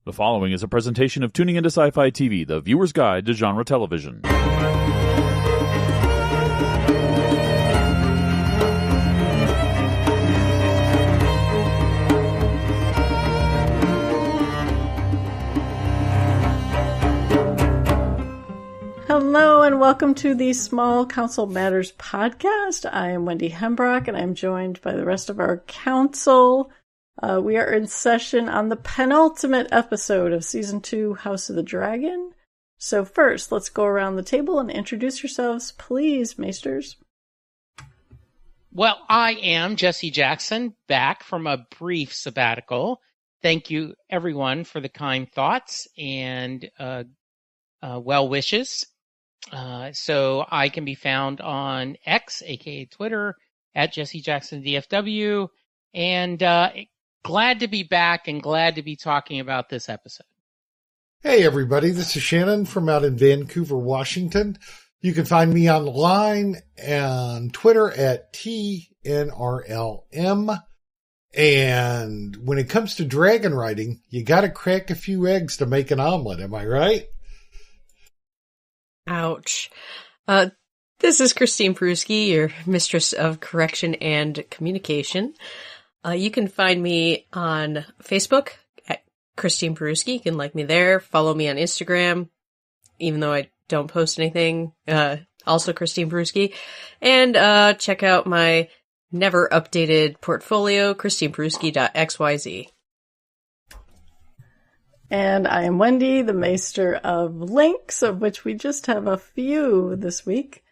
The following is a presentation of Tuning into Sci-Fi TV, the viewer's guide to genre television. Hello and welcome to the Small Council Matters podcast. I am Wendy Hembrock and I'm joined by the rest of our council. We are in session on the penultimate episode of Season 2, House of the Dragon. So first, let's go around the table and introduce yourselves, please, Maesters. Well, I am Jesse Jackson, back from a brief sabbatical. Thank you, everyone, for the kind thoughts and well wishes. So I can be found on X, aka Twitter, at Jesse Jackson DFW, and glad to be back and glad to be talking about this episode. Hey everybody, this is Shannon from out in Vancouver, Washington. You can find me online on Twitter at TNRLM. And when it comes to dragon riding, you gotta crack a few eggs to make an omelet, am I right? Ouch. This is Christine Peruski, your mistress of correction and communication. You can find me on Facebook at Christine Peruski. You can like me there. Follow me on Instagram, even though I don't post anything. Also Christine Peruski. And check out my never updated portfolio, christineperuski.xyz. And I am Wendy, the Maester of Links, of which we just have a few this week.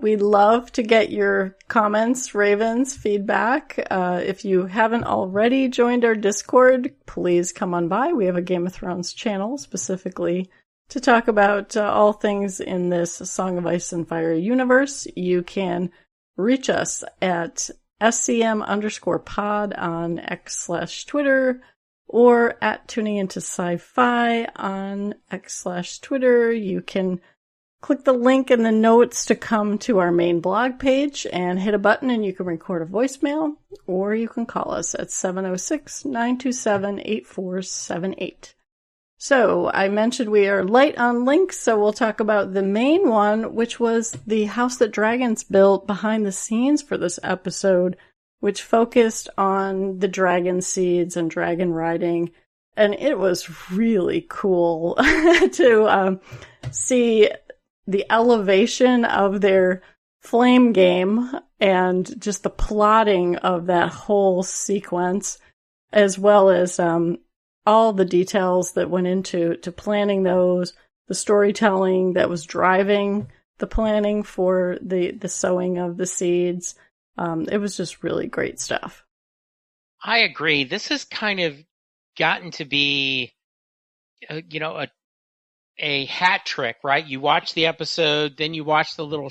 We love to get your comments, ravens, feedback. If you haven't already joined our Discord, please come on by. We have a Game of Thrones channel specifically to talk about all things in this Song of Ice and Fire universe. You can reach us at SCM_pod on X/Twitter, or at Tuning into Sci-Fi on X/Twitter. You can click the link in the notes to come to our main blog page and hit a button and you can record a voicemail, or you can call us at 706-927-8478. So I mentioned we are light on links, so we'll talk about the main one, which was the house that dragons built behind the scenes for this episode, which focused on the dragon seeds and dragon riding. And it was really cool to see the elevation of their flame game and just the plotting of that whole sequence, as well as all the details that went into planning those, the storytelling that was driving the planning for the sowing of the seeds. It was just really great stuff. I agree. This has kind of gotten to be, a hat trick, right? You watch the episode, then you watch the little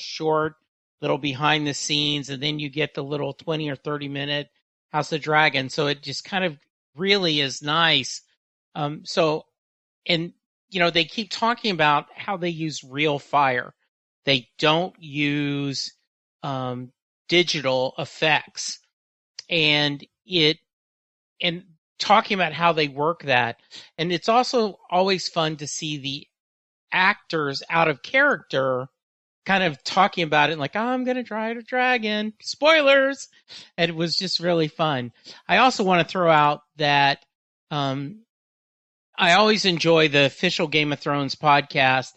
behind the scenes, and then you get the little 20 or 30 minute House of Dragon. So it just kind of really is nice. They keep talking about how they use real fire. They don't use digital effects, and talking about how they work that. And it's also always fun to see the actors out of character kind of talking about it like, I'm going to try a dragon. Spoilers. And it was just really fun. I also want to throw out that I always enjoy the official Game of Thrones podcast,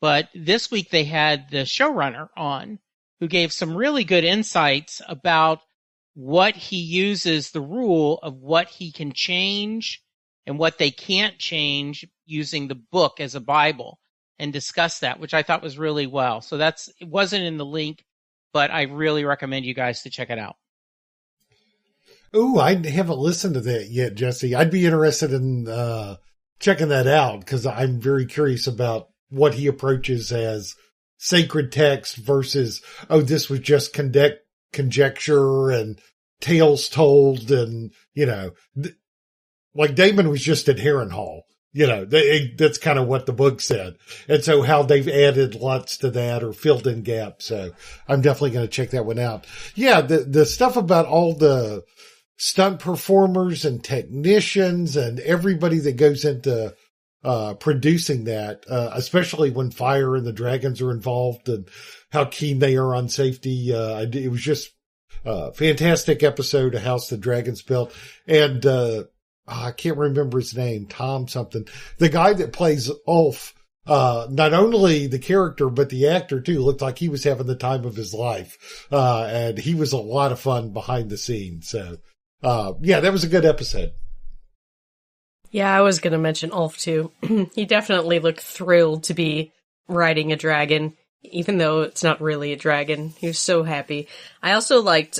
but this week they had the showrunner on, who gave some really good insights about what he uses, the rule of what he can change and what they can't change using the book as a Bible, and discuss that, which I thought was really well. So it wasn't in the link, but I really recommend you guys to check it out. Oh, I haven't listened to that yet, Jesse. I'd be interested in checking that out because I'm very curious about what he approaches as sacred text versus, this was just conjecture and tales told. And, like Damon was just at Harrenhal, that's kind of what the book said. And so how they've added lots to that or filled in gaps. So I'm definitely going to check that one out. Yeah. The stuff about all the stunt performers and technicians and everybody that goes into producing that, especially when fire and the dragons are involved and how keen they are on safety. It was just a fantastic episode of House the Dragons Built. And I can't remember his name, Tom something. The guy that plays Ulf, not only the character, but the actor too, looked like he was having the time of his life. And he was a lot of fun behind the scenes. So, yeah, that was a good episode. Yeah, I was going to mention Ulf too. He definitely looked thrilled to be riding a dragon, even though it's not really a dragon. He was so happy. I also liked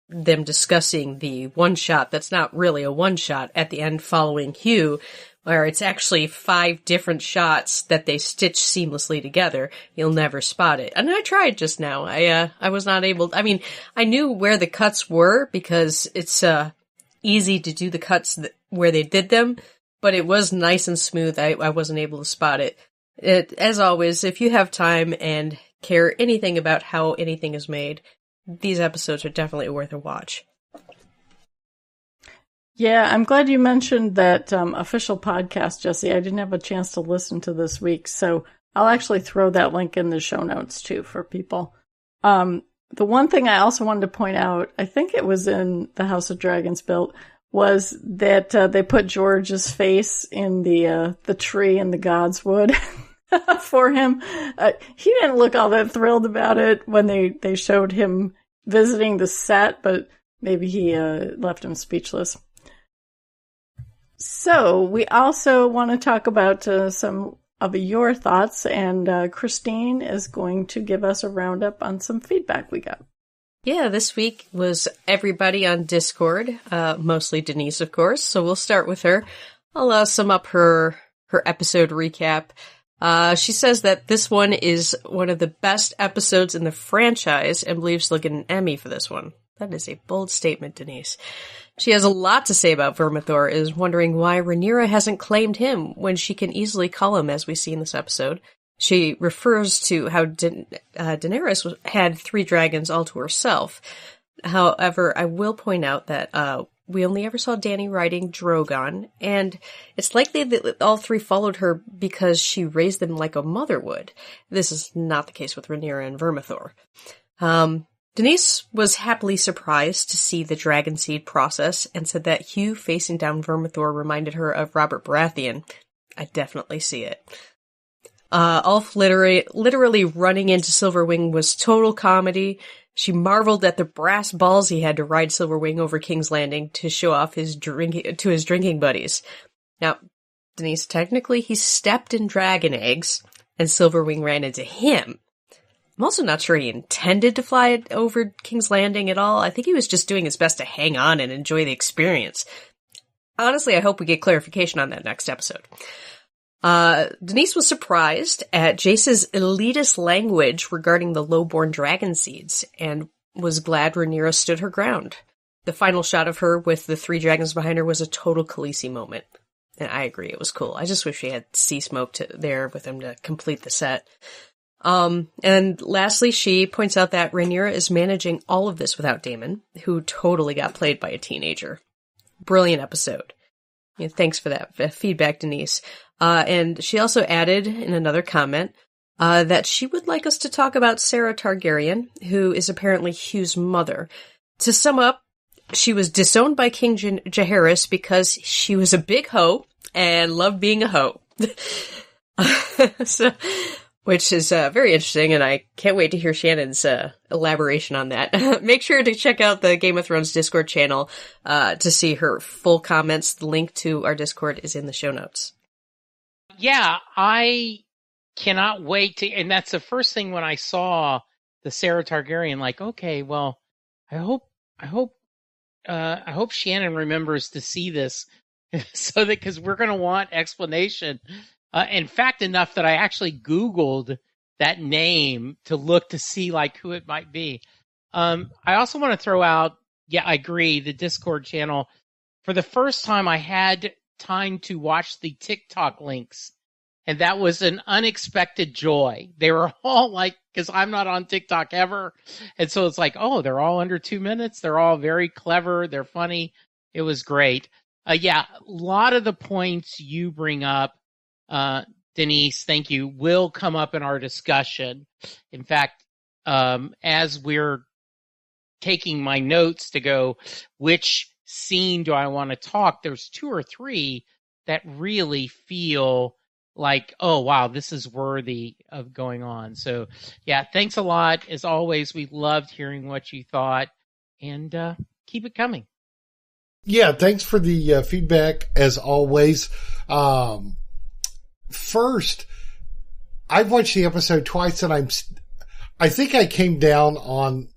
them discussing the one-shot that's not really a one-shot at the end following Hugh, where it's actually 5 different shots that they stitch seamlessly together. You'll never spot it. And I tried just now. I was not able... I mean, I knew where the cuts were because it's easy to do the cuts where they did them, but it was nice and smooth. I wasn't able to spot it. As always, if you have time and care anything about how anything is made, these episodes are definitely worth a watch. Yeah, I'm glad you mentioned that official podcast, Jesse. I didn't have a chance to listen to this week, so I'll actually throw that link in the show notes too for people. The one thing I also wanted to point out, I think it was in the House of Dragons Built, was that they put George's face in the tree in the Godswood for him. He didn't look all that thrilled about it when they showed him visiting the set, but maybe he left him speechless. So we also want to talk about some of your thoughts, and Christine is going to give us a roundup on some feedback we got. Yeah, this week was everybody on Discord, mostly Denise, of course, so we'll start with her. I'll sum up her episode recap. She says that this one is one of the best episodes in the franchise and believes she'll get an Emmy for this one. That is a bold statement, Denise. She has a lot to say about Vermithor, is wondering why Rhaenyra hasn't claimed him when she can easily call him, as we see in this episode. She refers to how Daenerys had 3 dragons all to herself. However, I will point out that we only ever saw Dany riding Drogon, and it's likely that all 3 followed her because she raised them like a mother would. This is not the case with Rhaenyra and Vermithor. Denise was happily surprised to see the dragon seed process and said that Hugh facing down Vermithor reminded her of Robert Baratheon. I definitely see it. Ulf literally running into Silverwing was total comedy. She marveled at the brass balls he had to ride Silverwing over King's Landing to show off his drinking buddies. Now, Denise, technically he stepped in dragon eggs and Silverwing ran into him. I'm also not sure he intended to fly it over King's Landing at all. I think he was just doing his best to hang on and enjoy the experience. Honestly, I hope we get clarification on that next episode. Denise was surprised at Jace's elitist language regarding the lowborn dragon seeds and was glad Rhaenyra stood her ground. The final shot of her with the 3 dragons behind her was a total Khaleesi moment. And I agree, it was cool. I just wish we had Sea Smoke there with him to complete the set. And lastly, she points out that Rhaenyra is managing all of this without Daemon, who totally got played by a teenager. Brilliant episode. Yeah, thanks for that feedback, Denise. And she also added in another comment that she would like us to talk about Sarah Targaryen, who is apparently Hugh's mother. To sum up, she was disowned by King Jaehaerys because she was a big hoe and loved being a hoe. Which is very interesting, and I can't wait to hear Shannon's elaboration on that. Make sure to check out the Game of Thrones Discord channel to see her full comments. The link to our Discord is in the show notes. Yeah, I cannot wait to, and that's the first thing when I saw the Sarah Targaryen, like, okay, well, I hope Shannon remembers to see this, so that, because we're going to want explanation. In fact, enough that I actually Googled that name to look to see like who it might be. I also want to throw out, yeah, I agree, the Discord channel. For the first time, I had time to watch the TikTok links. And that was an unexpected joy. They were all like, because I'm not on TikTok ever. And so it's like, oh, they're all under 2 minutes. They're all very clever. They're funny. It was great. Yeah, a lot of the points you bring up, Denise, thank you, will come up in our discussion. In fact, as we're taking my notes to go, which scene do I want to talk? There's 2 or 3 that really feel like, oh, wow, this is worthy of going on. So, yeah, thanks a lot. As always, we loved hearing what you thought, and keep it coming. Yeah, thanks for the feedback, as always. First, I've watched the episode twice, and I think I came down on,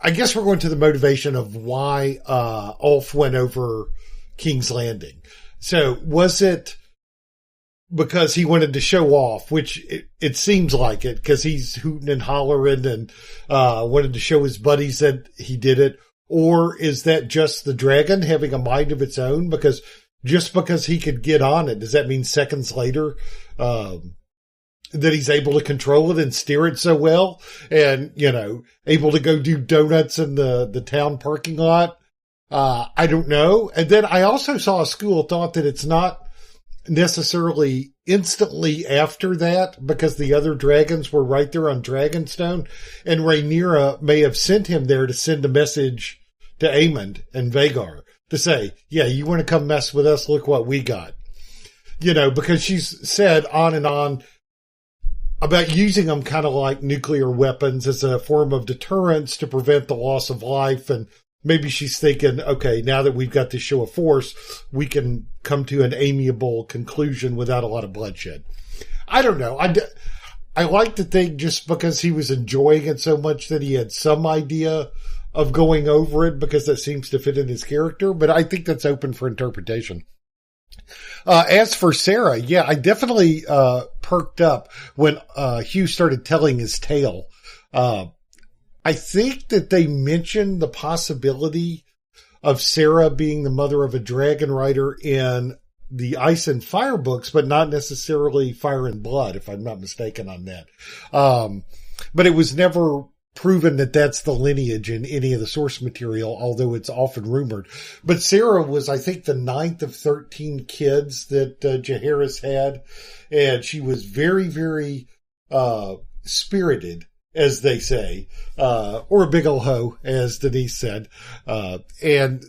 I guess we're going to the motivation of why Ulf went over King's Landing. So was it because he wanted to show off, which it seems like it, because he's hooting and hollering and wanted to show his buddies that he did it? Or is that just the dragon having a mind of its own? Because just because he could get on it, does that mean seconds later that he's able to control it and steer it so well, and, you know, able to go do donuts in the town parking lot? I don't know. And then I also saw a school of thought that it's not necessarily instantly after that, because the other dragons were right there on Dragonstone, and Rhaenyra may have sent him there to send a message to Aemond and Vhagar to say, yeah, you want to come mess with us? Look what we got. You know, because she's said on and on about using them kind of like nuclear weapons as a form of deterrence to prevent the loss of life. And maybe she's thinking, okay, now that we've got this show of force, we can come to an amiable conclusion without a lot of bloodshed. I don't know. I like to think just because he was enjoying it so much that he had some idea of going over it, because that seems to fit in his character, but I think that's open for interpretation. As for Sarah, yeah, I definitely perked up when Hugh started telling his tale. I think that they mentioned the possibility of Sarah being the mother of a dragon rider in the Ice and Fire books, but not necessarily Fire and Blood, if I'm not mistaken on that. But it was never proven that that's the lineage in any of the source material, although it's often rumored. But Sarah was, I think, the 9th of 13 kids that Jaehaerys had, and she was very, very spirited, as they say, or a big ol' hoe, as Denise said. And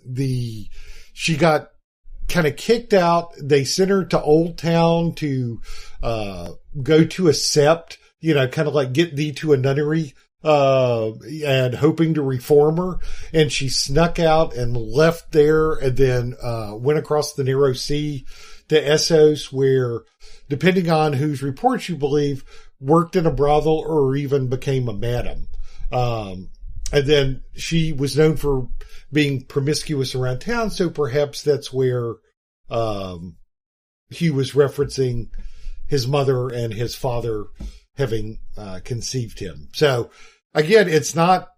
she got kind of kicked out. They sent her to Old Town to go to a sept, you know, kind of like get thee to a nunnery, and hoping to reform her. And she snuck out and left there, and then went across the Narrow Sea to Essos, where, depending on whose reports you believe, worked in a brothel or even became a madam. And then she was known for being promiscuous around town, so perhaps that's where he was referencing his mother and his father having conceived him. So, again, it's not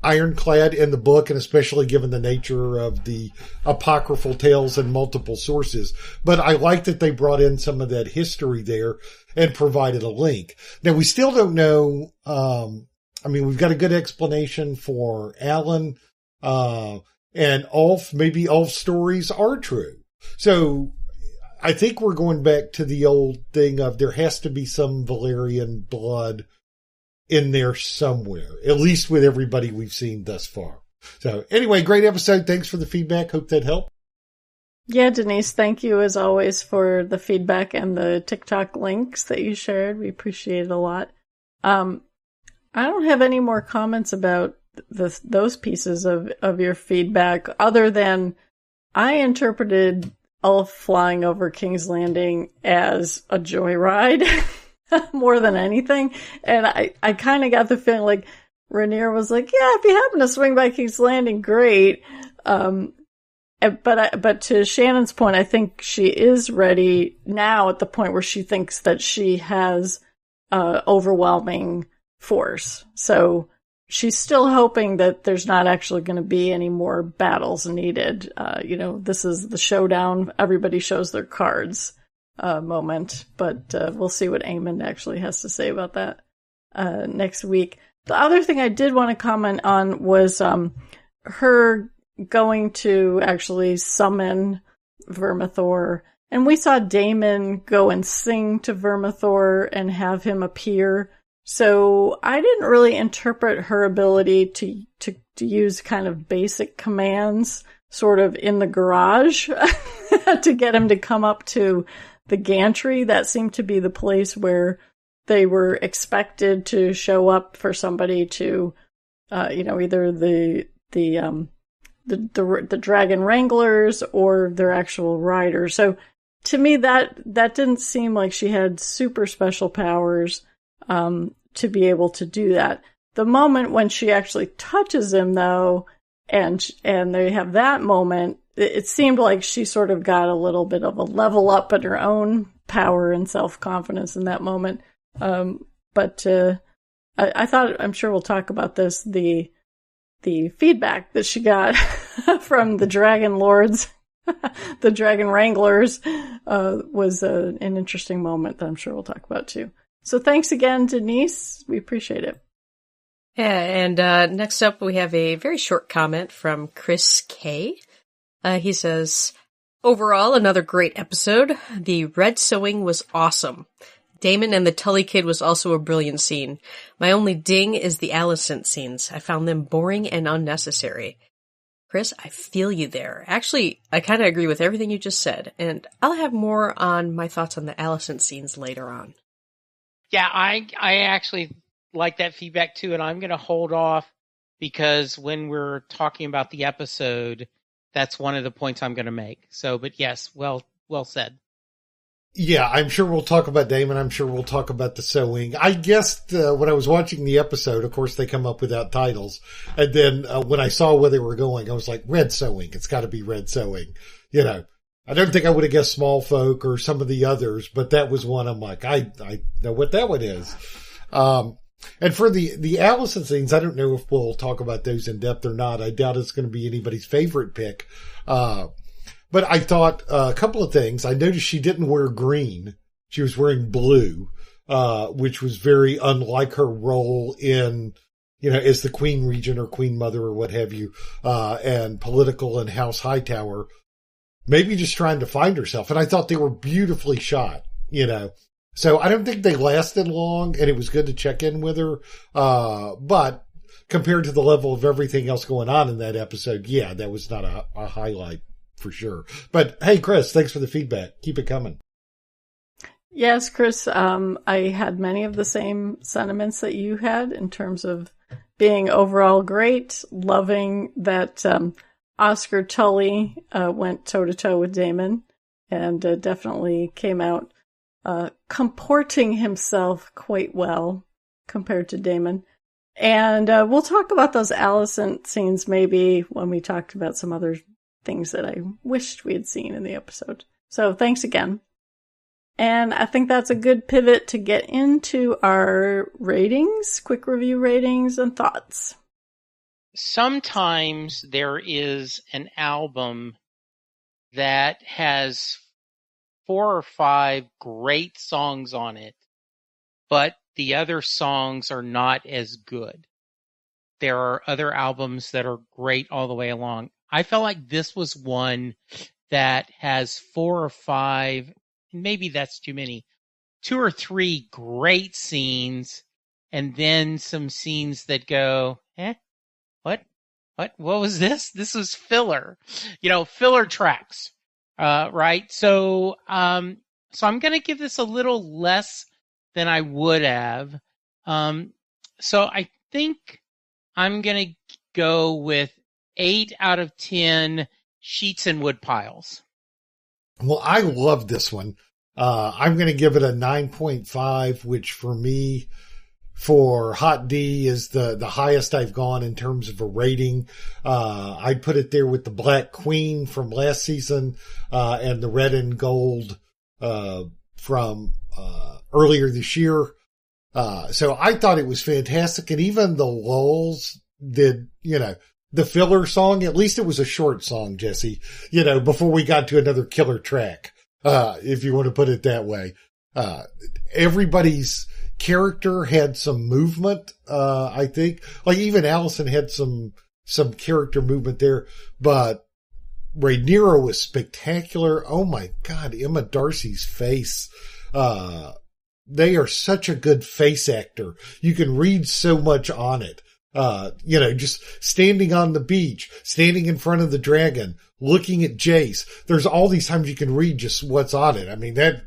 ironclad in the book, and especially given the nature of the apocryphal tales and multiple sources. But I like that they brought in some of that history there and provided a link. Now, we still don't know. I mean, we've got a good explanation for Alan, and Ulf. Maybe Ulf's stories are true. So I think we're going back to the old thing of there has to be some Valyrian blood in there somewhere, at least with everybody we've seen thus far. So anyway, great episode. Thanks for the feedback. Hope that helped. Yeah, Denise, thank you as always for the feedback and the TikTok links that you shared. We appreciate it a lot. I don't have any more comments about those pieces of your feedback, other than I interpreted Ulf flying over King's Landing as a joyride more than anything. And I kind of got the feeling like Rhaenyra was like, yeah, if you happen to swing by King's Landing, great. But to Shannon's point, I think she is ready now at the point where she thinks that she has overwhelming force. So she's still hoping that there's not actually going to be any more battles needed. This is the showdown. Everybody shows their cards. moment, but we'll see what Eamon actually has to say about that next week. The other thing I did want to comment on was her going to actually summon Vermithor. And we saw Damon go and sing to Vermithor and have him appear. So I didn't really interpret her ability to use kind of basic commands sort of in the garage to get him to come up to the gantry. That seemed to be the place where they were expected to show up for somebody to, either the dragon wranglers or their actual riders. So to me, that didn't seem like she had super special powers to be able to do that. The moment when she actually touches him, though, and they have that moment, it seemed like she sort of got a little bit of a level up in her own power and self-confidence in that moment. But I thought, I'm sure we'll talk about this, the feedback that she got from the Dragon Lords, the Dragon Wranglers, was an interesting moment that I'm sure we'll talk about too. So thanks again, Denise. We appreciate it. Yeah, and next up we have a very short comment from Chris K. He says, overall, another great episode. The red sewing was awesome. Damon and the Tully Kid was also a brilliant scene. My only ding is the Alicent scenes. I found them boring and unnecessary. Chris, I feel you there. Actually, I kind of agree with everything you just said, and I'll have more on my thoughts on the Alicent scenes later on. Yeah, I actually like that feedback too, and I'm going to hold off because when we're talking about the episode, that's one of the points I'm going to make. So, but yes, well said. Yeah, I'm sure we'll talk about Damon. I'm sure we'll talk about the sewing. I guessed when I was watching the episode, of course, they come up without titles. And then when I saw where they were going, I was like, red sewing. It's got to be red sewing. You know, I don't think I would have guessed Small Folk or some of the others, but that was one I'm like, I know what that one is. And for the Alicent scenes, I don't know if we'll talk about those in depth or not. I doubt it's going to be anybody's favorite pick. But I thought a couple of things. I noticed she didn't wear green. She was wearing blue, which was very unlike her role in, as the Queen Regent or Queen Mother or what have you, and political and House Hightower. Maybe just trying to find herself. And I thought they were beautifully shot, So I don't think they lasted long, and it was good to check in with her. But compared to the level of everything else going on in that episode, yeah, that was not a highlight. For sure. But hey, Chris, thanks for the feedback. Keep it coming. Yes, Chris, I had many of the same sentiments that you had in terms of being overall great, loving that Oscar Tully went toe-to-toe with Damon and definitely came out comporting himself quite well compared to Damon. And we'll talk about those Alicent scenes maybe when we talked about some other things that I wished we had seen in the episode. So thanks again. And I think that's a good pivot to get into our ratings, quick review ratings and thoughts. Sometimes there is an album that has 4 or 5 great songs on it, but the other songs are not as good. There are other albums that are great all the way along. I felt like this was one that has 4 or 5, maybe that's too many, 2 or 3 great scenes, and then some scenes that go, what was this? This was filler, filler tracks, right? So I'm going to give this a little less than I would have. So I think I'm going to go with 8 out of 10 sheets and wood piles. Well, I love this one. I'm going to give it a 9.5, which for me, for Hot D, is the highest I've gone in terms of a rating. I'd put it there with the Black Queen from last season, and the Red and Gold, from, earlier this year. So I thought it was fantastic. And even the lulls did, the filler song, at least it was a short song, Jesse, before we got to another killer track. if you want to put it that way. Everybody's character had some movement, I think. Like even Allison had some character movement there, but Rhaenyra was spectacular. Oh my God, Emma Darcy's face. They are such a good face actor. You can read so much on it. Just standing on the beach, standing in front of the dragon, looking at Jace. There's all these times you can read just what's on it. I mean, that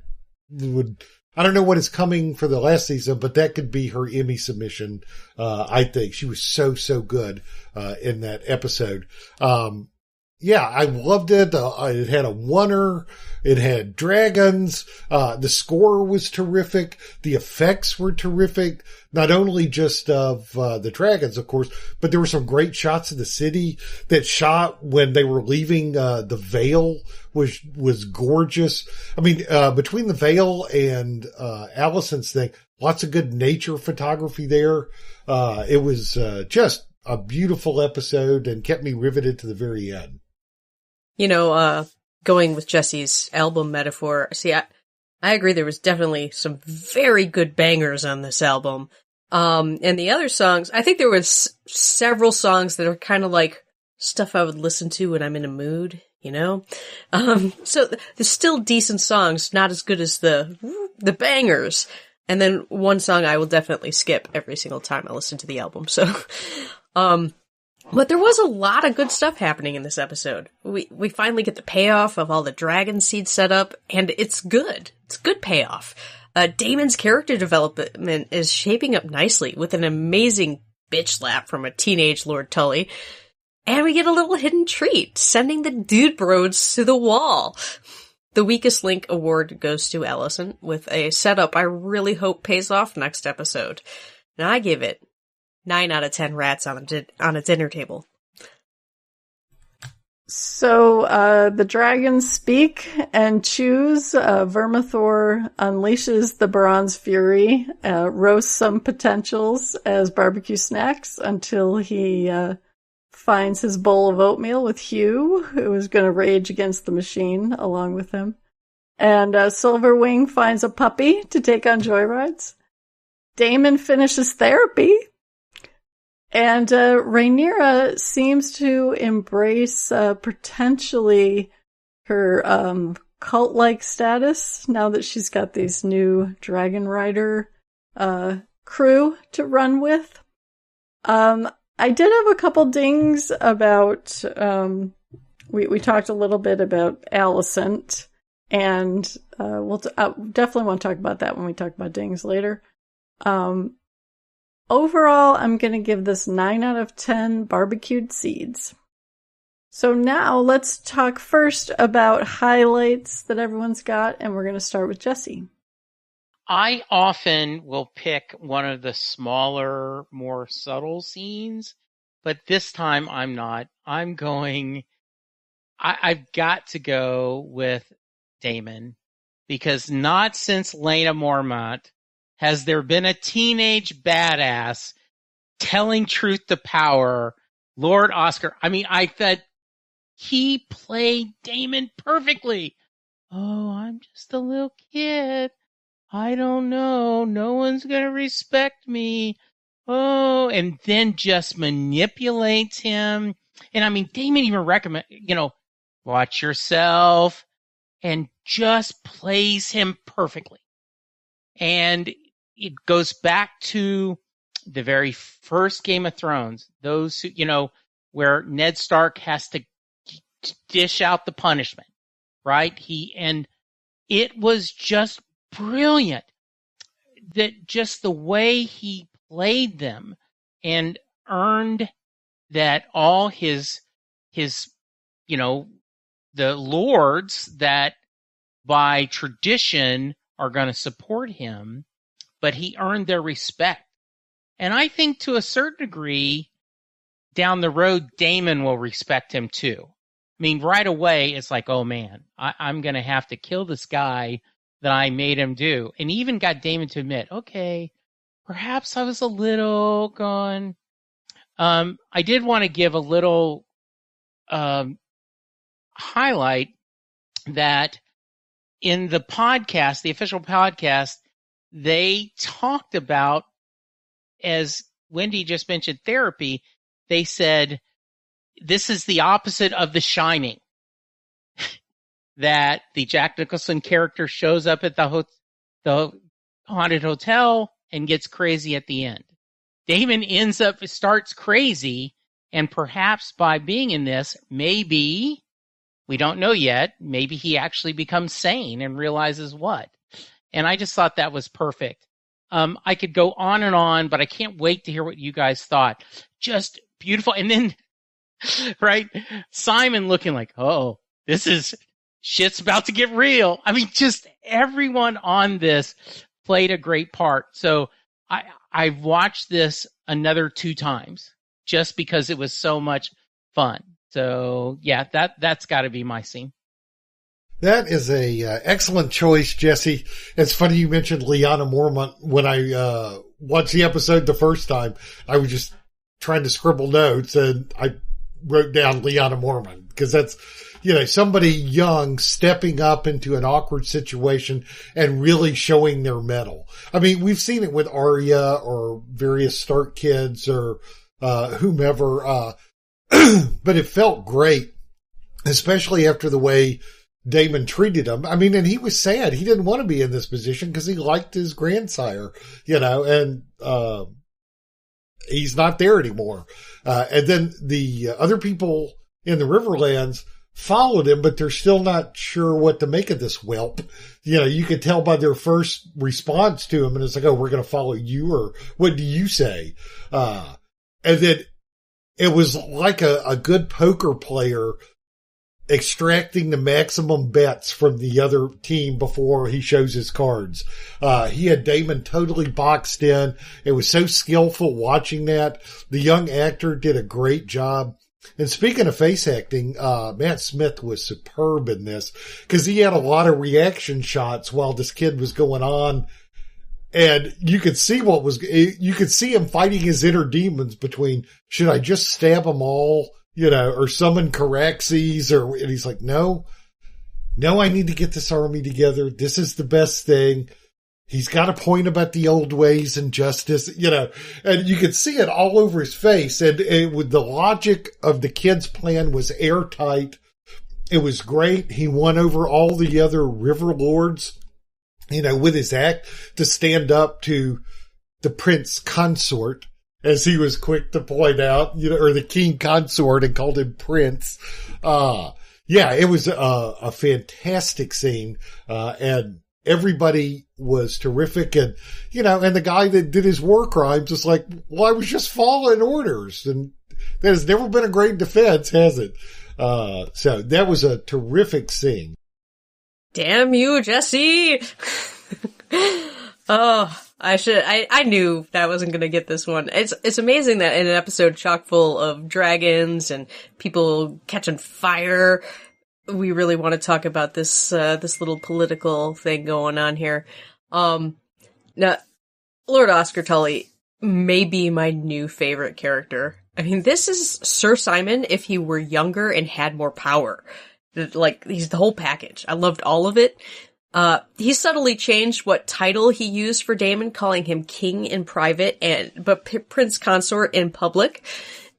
would, I don't know what is coming for the last season, but that could be her Emmy submission. I think she was so good, in that episode. Yeah, I loved it. It had a oneer. It had dragons. The score was terrific. The effects were terrific. Not only just of the dragons, of course, but there were some great shots of the city. That shot when they were leaving the Vale was gorgeous. I mean, between the Vale and Allison's thing, lots of good nature photography there. It was just a beautiful episode and kept me riveted to the very end. Going with Jesse's album metaphor, see, I agree there was definitely some very good bangers on this album. And the other songs, I think there was several songs that are kind of like stuff I would listen to when I'm in a mood, So there's still decent songs, not as good as the bangers. And then one song I will definitely skip every single time I listen to the album. So, but there was a lot of good stuff happening in this episode. We finally get the payoff of all the dragon seeds set up, and it's good. It's good payoff. Damon's character development is shaping up nicely with an amazing bitch slap from a teenage Lord Tully. And we get a little hidden treat, sending the dude broads to the wall. The weakest link award goes to Allison with a setup I really hope pays off next episode. And I give it 9 out of 10 rats on a dinner table. So, the dragons speak and choose. Vermithor unleashes the Bronze Fury, roasts some potentials as barbecue snacks until he finds his bowl of oatmeal with Hugh, who is going to rage against the machine along with him. And Silverwing finds a puppy to take on joyrides. Damon finishes therapy. And Rhaenyra seems to embrace potentially her cult-like status now that she's got these new Dragon Rider crew to run with. I did have a couple dings about, we talked a little bit about Alicent, and we'll definitely want to talk about that when we talk about dings later. Overall, I'm going to give this 9 out of 10 barbecued seeds. So now let's talk first about highlights that everyone's got, and we're going to start with Jesse. I often will pick one of the smaller, more subtle scenes, but this time I'm not. I've got to go with Daemon, because not since Lena Mormont has there been a teenage badass telling truth to power, Lord Oscar. I mean, I thought he played Daemon perfectly. Oh, I'm just a little kid. I don't know. No one's going to respect me. Oh, and then just manipulates him. And I mean, Daemon even recommend, watch yourself, and just plays him perfectly. And it goes back to the very first Game of Thrones. Those who, where Ned Stark has to dish out the punishment, right? And it was just brilliant that just the way he played them and earned that all his, the lords that by tradition are going to support him, but he earned their respect. And I think to a certain degree, down the road, Daemon will respect him too. I mean, right away, it's like, oh man, I'm going to have to kill this guy that I made him do. And even got Daemon to admit, okay, perhaps I was a little gone. I did want to give a little highlight that in the podcast, the official podcast, they talked about, as Wendy just mentioned, therapy. They said this is the opposite of The Shining. That the Jack Nicholson character shows up at the haunted hotel and gets crazy at the end. Damon starts crazy, and perhaps by being in this, maybe, we don't know yet, maybe he actually becomes sane and realizes what. And I just thought that was perfect. I could go on, but I can't wait to hear what you guys thought. Just beautiful. And then, right, Simon looking like, oh, shit's about to get real. I mean, just everyone on this played a great part. So I've watched this another 2 times just because it was so much fun. So yeah, that's got to be my scene. That is a excellent choice, Jesse. It's funny you mentioned Lyanna Mormont. When I watched the episode the first time, I was just trying to scribble notes, and I wrote down Lyanna Mormont because that's, somebody young stepping up into an awkward situation and really showing their mettle. I mean, we've seen it with Arya or various Stark kids or whomever, but it felt great, especially after the way Damon treated him. I mean, and he was sad. He didn't want to be in this position because he liked his grandsire, and he's not there anymore. And then the other people in the Riverlands followed him, but they're still not sure what to make of this whelp. You could tell by their first response to him, and it's like, oh, we're going to follow you, or what do you say? And then it was like a good poker player extracting the maximum bets from the other team before he shows his cards. He had Damon totally boxed in. It was so skillful watching that. The young actor did a great job. And speaking of face acting, Matt Smith was superb in this because he had a lot of reaction shots while this kid was going on. And you could see you could see him fighting his inner demons between, should I just stab them all? Or summon Caraxes, and he's like, no, I need to get this army together. This is the best thing. He's got a point about the old ways and justice, and you could see it all over his face. And with the logic of the kid's plan was airtight. It was great. He won over all the other river lords, with his act to stand up to the prince consort, as he was quick to point out, or the king consort, and called him prince. It was a fantastic scene, and everybody was terrific. And, and the guy that did his war crimes was like, well, I was just following orders. And that has never been a great defense, has it? So that was a terrific scene. Damn you, Jesse! Oh, I knew that wasn't going to get this one. It's amazing that in an episode chock full of dragons and people catching fire, we really want to talk about this little political thing going on here. Now, Lord Oscar Tully may be my new favorite character. I mean, this is Sir Simon if he were younger and had more power. Like, he's the whole package. I loved all of it. He subtly changed what title he used for Damon, calling him king in private but prince consort in public.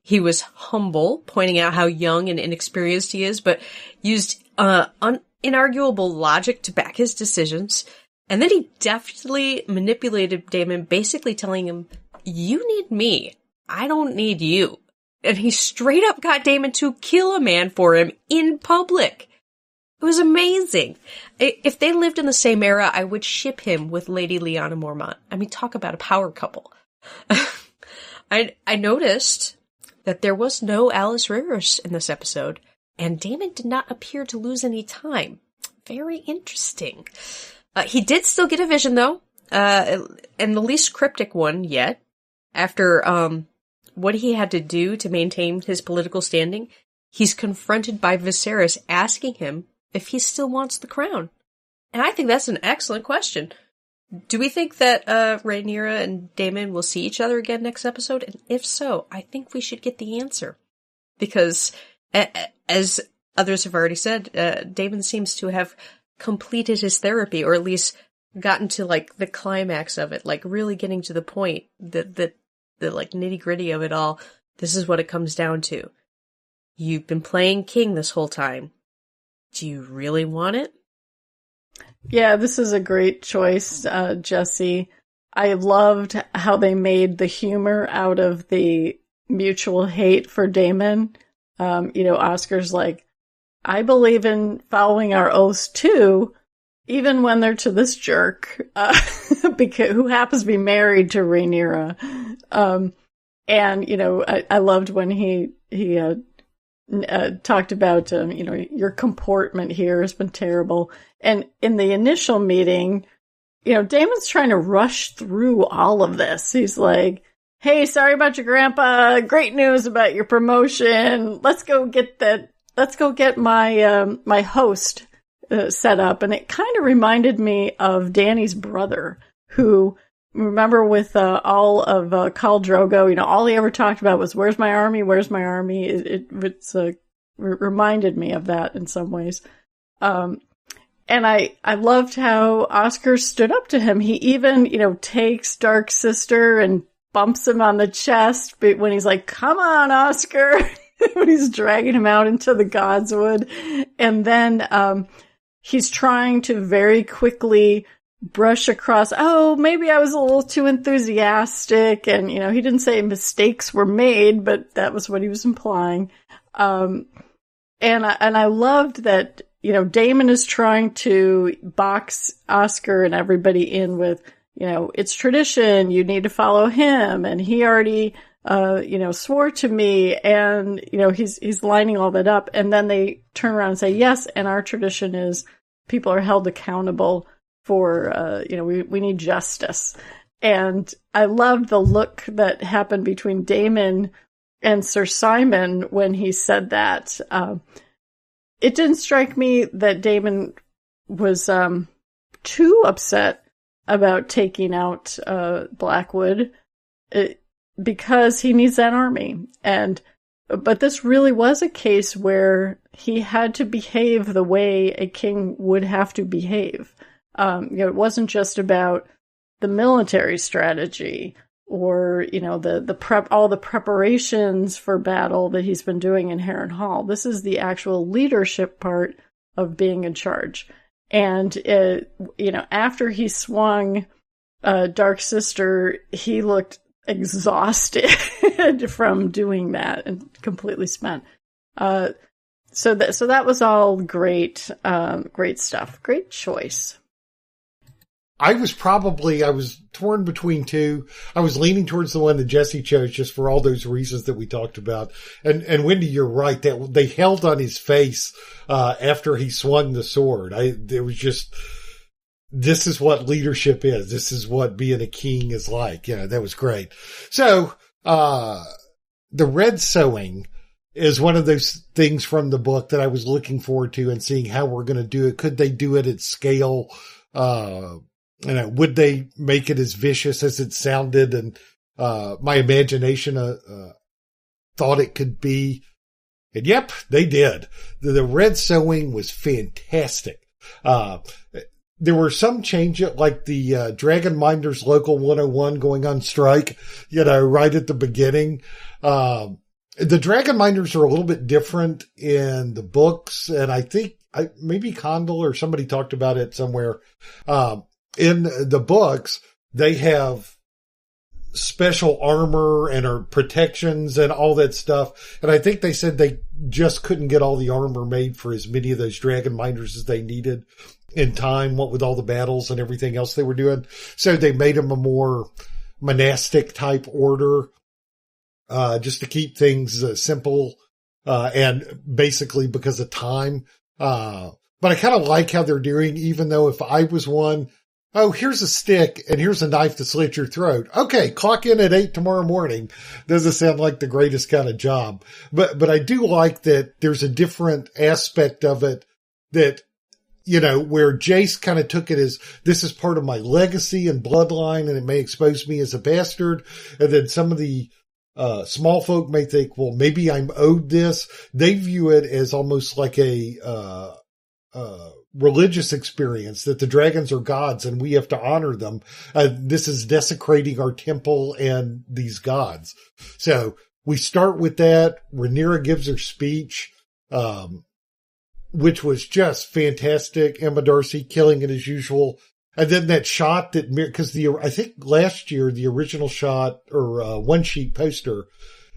He was humble, pointing out how young and inexperienced he is, but used, inarguable logic to back his decisions. And then he deftly manipulated Damon, basically telling him, you need me. I don't need you. And he straight up got Damon to kill a man for him in public. It was amazing. If they lived in the same era, I would ship him with Lady Lyanna Mormont. I mean, talk about a power couple. I noticed that there was no Alice Rivers in this episode, and Damon did not appear to lose any time. Very interesting. He did still get a vision, though, and the least cryptic one yet. After what he had to do to maintain his political standing, he's confronted by Viserys asking him if he still wants the crown. And I think that's an excellent question. Do we think that Rhaenyra and Daemon will see each other again next episode? And if so, I think we should get the answer. Because, as others have already said, Daemon seems to have completed his therapy, or at least gotten to like the climax of it, like really getting to the point, the like nitty gritty of it all. This is what it comes down to. You've been playing king this whole time. Do you really want it? Yeah, this is a great choice, Jesse. I loved how they made the humor out of the mutual hate for Damon. Oscar's like, I believe in following our oaths too, even when they're to this jerk, because who happens to be married to Rhaenyra. I loved when he talked about, your comportment here has been terrible. And in the initial meeting, Damon's trying to rush through all of this. He's like, hey, sorry about your grandpa. Great news about your promotion. Let's go get my muhost set up. And it kind of reminded me of Dany's brother, who, remember with all of Khal Drogo, all he ever talked about was, where's my army? Where's my army? It reminded me of that in some ways. And I loved how Oscar stood up to him. He even, takes Dark Sister and bumps him on the chest when he's like, come on, Oscar, when he's dragging him out into the Godswood. And then he's trying to very quickly brush across, maybe I was a little too enthusiastic. And, he didn't say mistakes were made, but that was what he was implying. And I loved that, Damon is trying to box Oscar and everybody in with, it's tradition, you need to follow him. And he already, swore to me, and, he's lining all that up. And then they turn around and say, yes, and our tradition is people are held accountable for, we need justice. And I loved the look that happened between Damon and Sir Simon when he said that. It didn't strike me that Damon was too upset about taking out Blackwood, because he needs that army. But this really was a case where he had to behave the way a king would have to behave. It wasn't just about the military strategy or, all the preparations for battle that he's been doing in Harrenhal. This is the actual leadership part of being in charge. And, after he swung Dark Sister, he looked exhausted from doing that and completely spent. So that was all great, great stuff. Great choice. I was torn between two. I was leaning towards the one that Jesse chose just for all those reasons that we talked about. And Wendy, you're right, that they held on his face, after he swung the sword. There was just, this is what leadership is. This is what being a king is like. That was great. So, the red sowing is one of those things from the book that I was looking forward to and seeing how we're going to do it. Could they do it at scale? Would they make it as vicious as it sounded? And, my imagination, thought it could be. And yep, they did. The red sowing was fantastic. There were some changes, like the, Dragon Minders Local 101 going on strike, right at the beginning. The Dragon Minders are a little bit different in the books. And I think maybe Condell or somebody talked about it somewhere. In the books, they have special armor and are protections and all that stuff. And I think they said they just couldn't get all the armor made for as many of those Dragon Minders as they needed in time, what with all the battles and everything else they were doing. So they made them a more monastic type order, just to keep things simple, and basically because of time. But I kind of like how they're doing, even though if I was one, here's a stick and here's a knife to slit your throat. Okay, clock in at 8 tomorrow morning. Doesn't sound like the greatest kind of job. But I do like that there's a different aspect of it that, where Jace kind of took it as, this is part of my legacy and bloodline and it may expose me as a bastard. And then some of the small folk may think, well, maybe I'm owed this. They view it as almost like a religious experience that the dragons are gods and we have to honor them. This is desecrating our temple and these gods. So we start with that. Rhaenyra gives her speech, which was just fantastic. Emma Darcy killing it as usual. And then that shot that, because I think last year, the original shot or one sheet poster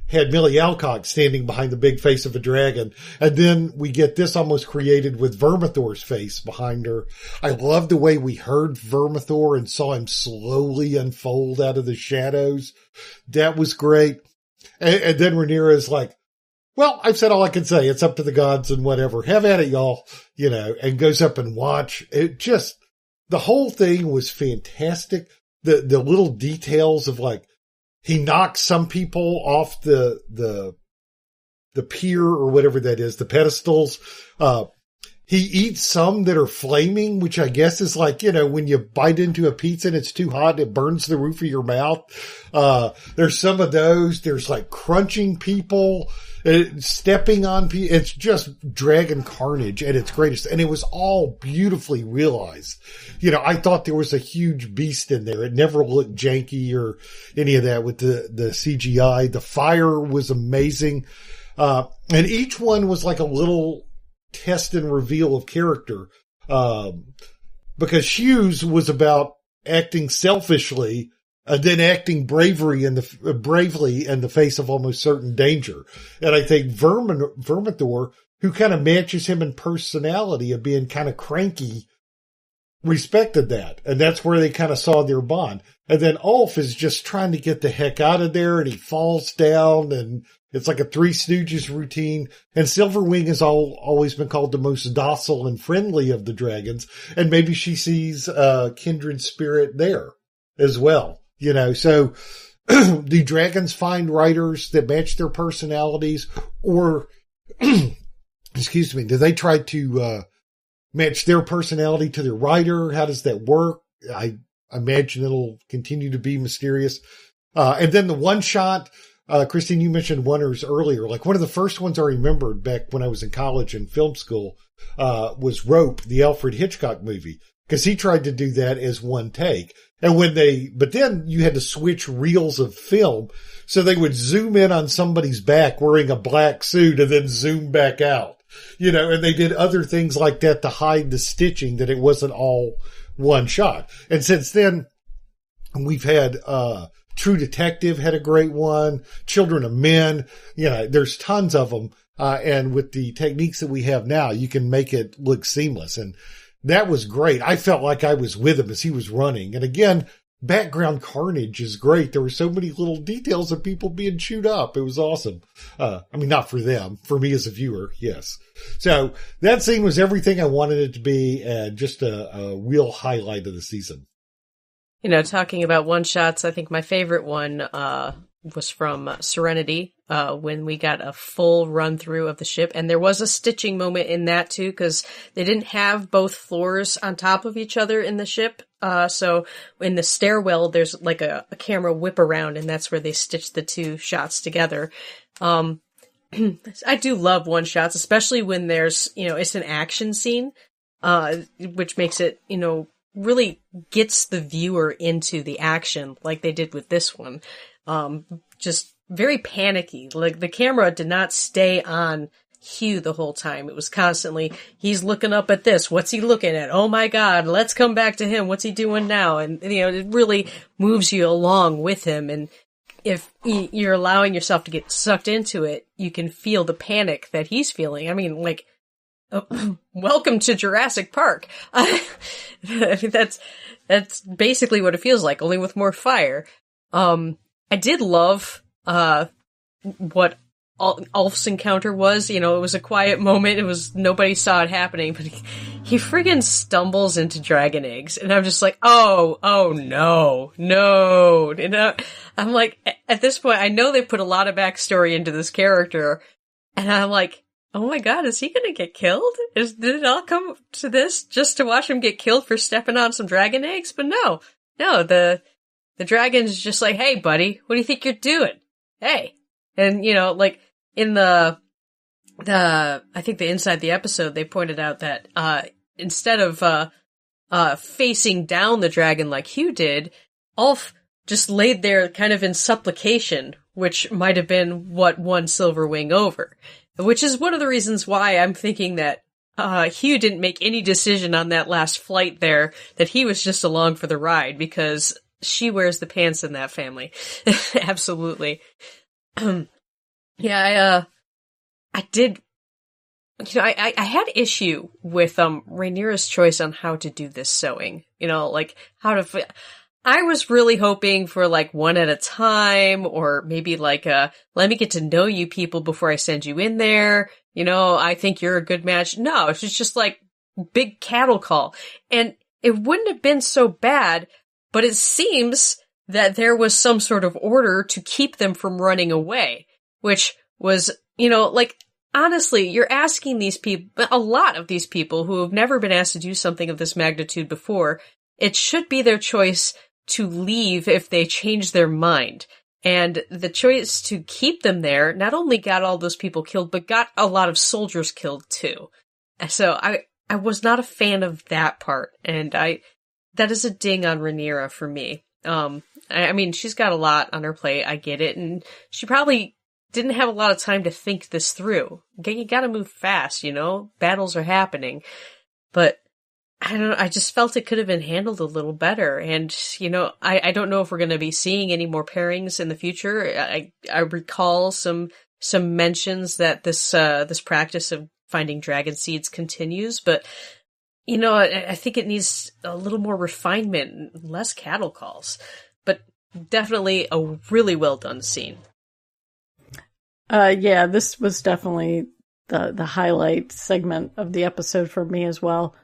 had Millie Alcock standing behind the big face of a dragon. And then we get this almost created with Vermithor's face behind her. I love the way we heard Vermithor and saw him slowly unfold out of the shadows. That was great. And then Rhaenyra is like, well, I've said all I can say. It's up to the gods and whatever. Have at it, y'all. And goes up and watch. The whole thing was fantastic. The little details of like, he knocks some people off the pier or whatever that is, the pedestals. He eats some that are flaming, which I guess is like, when you bite into a pizza and it's too hot, it burns the roof of your mouth. There's some of those. There's like crunching people, stepping on people. It's just dragon carnage at its greatest. And it was all beautifully realized. I thought there was a huge beast in there. It never looked janky or any of that with the CGI. The fire was amazing. And each one was like a little test and reveal of character. Because Hughes was about acting selfishly and then acting bravely in the face of almost certain danger. And I think Vermithor, who kind of matches him in personality of being kind of cranky, respected that. And that's where they kind of saw their bond. And then Ulf is just trying to get the heck out of there and he falls down and it's like a Three Stooges routine. And Silverwing has always been called the most docile and friendly of the dragons. And maybe she sees a kindred spirit there as well. So the dragons find writers that match their personalities or, excuse me, do they try to match their personality to their writer? How does that work? I imagine it'll continue to be mysterious. And then the one shot, Christine, you mentioned oneers earlier. Like one of the first ones I remembered back when I was in college and film school, was Rope, the Alfred Hitchcock movie, because he tried to do that as one take. And but then you had to switch reels of film. So they would zoom in on somebody's back wearing a black suit and then zoom back out, and they did other things like that to hide the stitching, that it wasn't all one shot. And since then we've had, True Detective had a great one. Children of Men, there's tons of them. And with the techniques that we have now, you can make it look seamless. And that was great. I felt like I was with him as he was running. And again, background carnage is great. There were so many little details of people being chewed up. It was awesome. Not for them, for me as a viewer. Yes. So that scene was everything I wanted it to be, and just a real highlight of the season. Talking about one shots, I think my favorite one was from Serenity, when we got a full run through of the ship. And there was a stitching moment in that too, because they didn't have both floors on top of each other in the ship. So in the stairwell, there's like a camera whip around, and that's where they stitched the two shots together. I do love one shots, especially when there's, it's an action scene, which makes it, really gets the viewer into the action like they did with this one. Just very panicky. Like the camera did not stay on Hugh the whole time. It was constantly, he's looking up at this. What's he looking at? Oh my God, let's come back to him. What's he doing now? And, it really moves you along with him. And if you're allowing yourself to get sucked into it, you can feel the panic that he's feeling. Welcome to Jurassic Park. That's basically what it feels like, only with more fire. I did love, what Ulf's encounter was. It was a quiet moment. Nobody saw it happening, but he friggin' stumbles into dragon eggs. And I'm just like, oh no. I'm like, at this point, I know they put a lot of backstory into this character. And I'm like, oh my God, is he gonna get killed? Did it all come to this just to watch him get killed for stepping on some dragon eggs? But no, the dragon's just like, hey buddy, what do you think you're doing? Hey. And, in I think the inside the episode, they pointed out that, instead of facing down the dragon like Hugh did, Ulf just laid there kind of in supplication, which might have been what won Silverwing over. Which is one of the reasons why I'm thinking that Hugh didn't make any decision on that last flight there, that he was just along for the ride, because she wears the pants in that family. Absolutely. Yeah, I did, I had issue with, Rhaenyra's choice on how to do this sewing. Like, I was really hoping for, like, one at a time, or maybe, like, let me get to know you people before I send you in there. I think you're a good match. No, it's just, like, big cattle call. And it wouldn't have been so bad, but it seems that there was some sort of order to keep them from running away, which was, like, honestly, you're asking these people, a lot of these people who have never been asked to do something of this magnitude before, it should be their choice to leave if they change their mind. And the choice to keep them there not only got all those people killed, but got a lot of soldiers killed too. So I was not a fan of that part. And that is a ding on Rhaenyra for me. I mean, she's got a lot on her plate. I get it. And she probably didn't have a lot of time to think this through. You gotta move fast, battles are happening. But I don't know, I just felt it could have been handled a little better. And, I don't know if we're going to be seeing any more pairings in the future. I recall some mentions that this practice of finding dragon seeds continues, but, I think it needs a little more refinement, less cattle calls, but definitely a really well done scene. Yeah, this was definitely the highlight segment of the episode for me as well.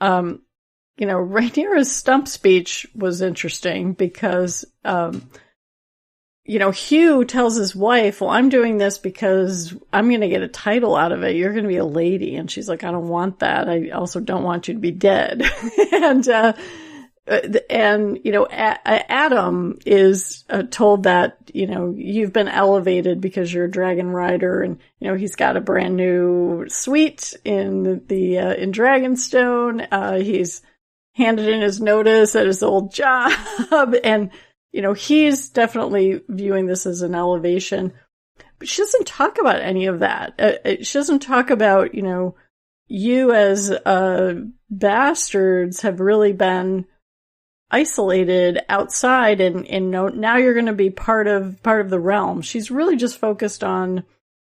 Rhaenyra's stump speech was interesting because, Hugh tells his wife, well, I'm doing this because I'm going to get a title out of it. You're going to be a lady. And she's like, I don't want that. I also don't want you to be dead. Adam is told that, you've been elevated because you're a dragon rider, and, he's got a brand new suite in in Dragonstone. He's handed in his notice at his old job, and, he's definitely viewing this as an elevation. But she doesn't talk about any of that. She doesn't talk about, you as bastards have really been isolated outside, and now you're going to be part of the realm. She's really just focused on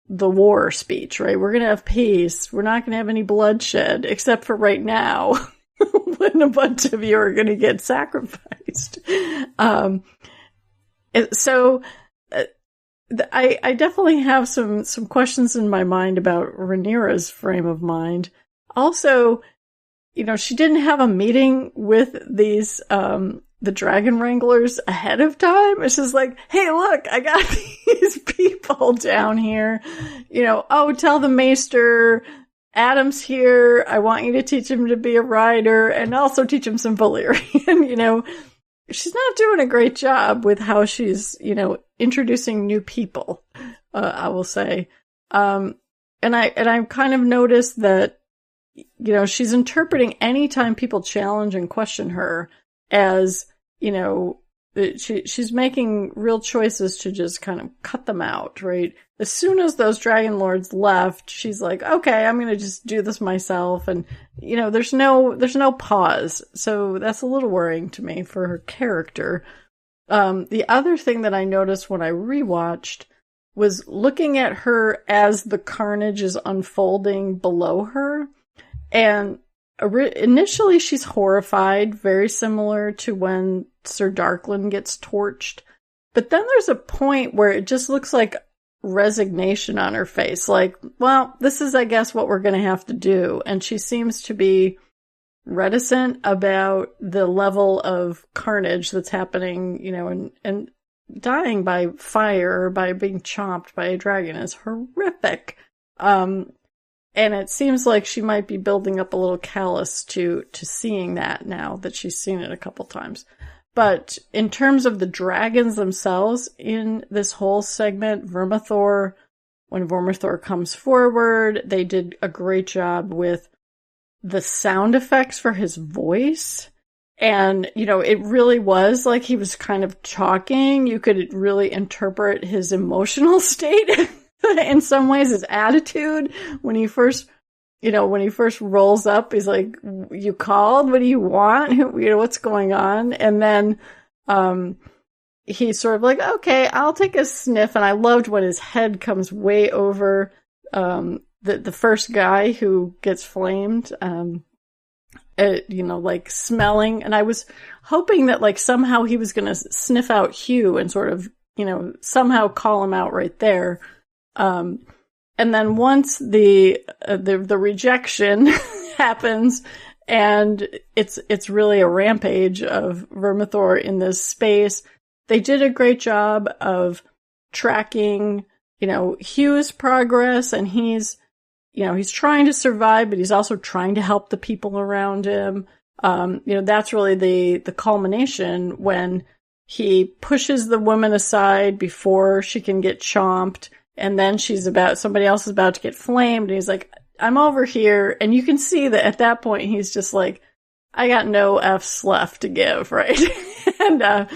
the war speech, right? We're going to have peace. We're not going to have any bloodshed, except for right now when a bunch of you are going to get sacrificed. So I definitely have some questions in my mind about Rhaenyra's frame of mind. Also, she didn't have a meeting with these, the dragon wranglers ahead of time. It's just like, hey, look, I got these people down here. Tell the maester Adam's here. I want you to teach him to be a rider and also teach him some Valyrian. She's not doing a great job with how she's, introducing new people, I will say. And I've kind of noticed that, she's interpreting anytime people challenge and question her as, she's making real choices to just kind of cut them out, right? As soon as those dragon lords left, she's like, okay, I'm going to just do this myself. And, there's no pause. So that's a little worrying to me for her character. The other thing that I noticed when I rewatched was looking at her as the carnage is unfolding below her. And initially she's horrified, very similar to when Sir Darkland gets torched. But then there's a point where it just looks like resignation on her face. Like, well, this is, I guess, what we're going to have to do. And she seems to be reticent about the level of carnage that's happening, and dying by fire or by being chomped by a dragon is horrific. And it seems like she might be building up a little callous to seeing that now that she's seen it a couple times. But in terms of the dragons themselves in this whole segment, when Vermithor comes forward, they did a great job with the sound effects for his voice. And, it really was like he was kind of talking. You could really interpret his emotional state in some ways, his attitude when he first rolls up. He's like, "You called? What do you want? What's going on?" And then, he's sort of like, "Okay, I'll take a sniff." And I loved when his head comes way over, the first guy who gets flamed, like smelling. And I was hoping that like somehow he was going to sniff out Hugh and sort of, somehow call him out right there. And then once the rejection happens, and it's really a rampage of Vermithor in this space, they did a great job of tracking, Hugh's progress, and he's trying to survive, but he's also trying to help the people around him. That's really the culmination when he pushes the woman aside before she can get chomped. And then somebody else is about to get flamed. And he's like, "I'm over here." And you can see that at that point, he's just like, "I got no F's left to give," right? And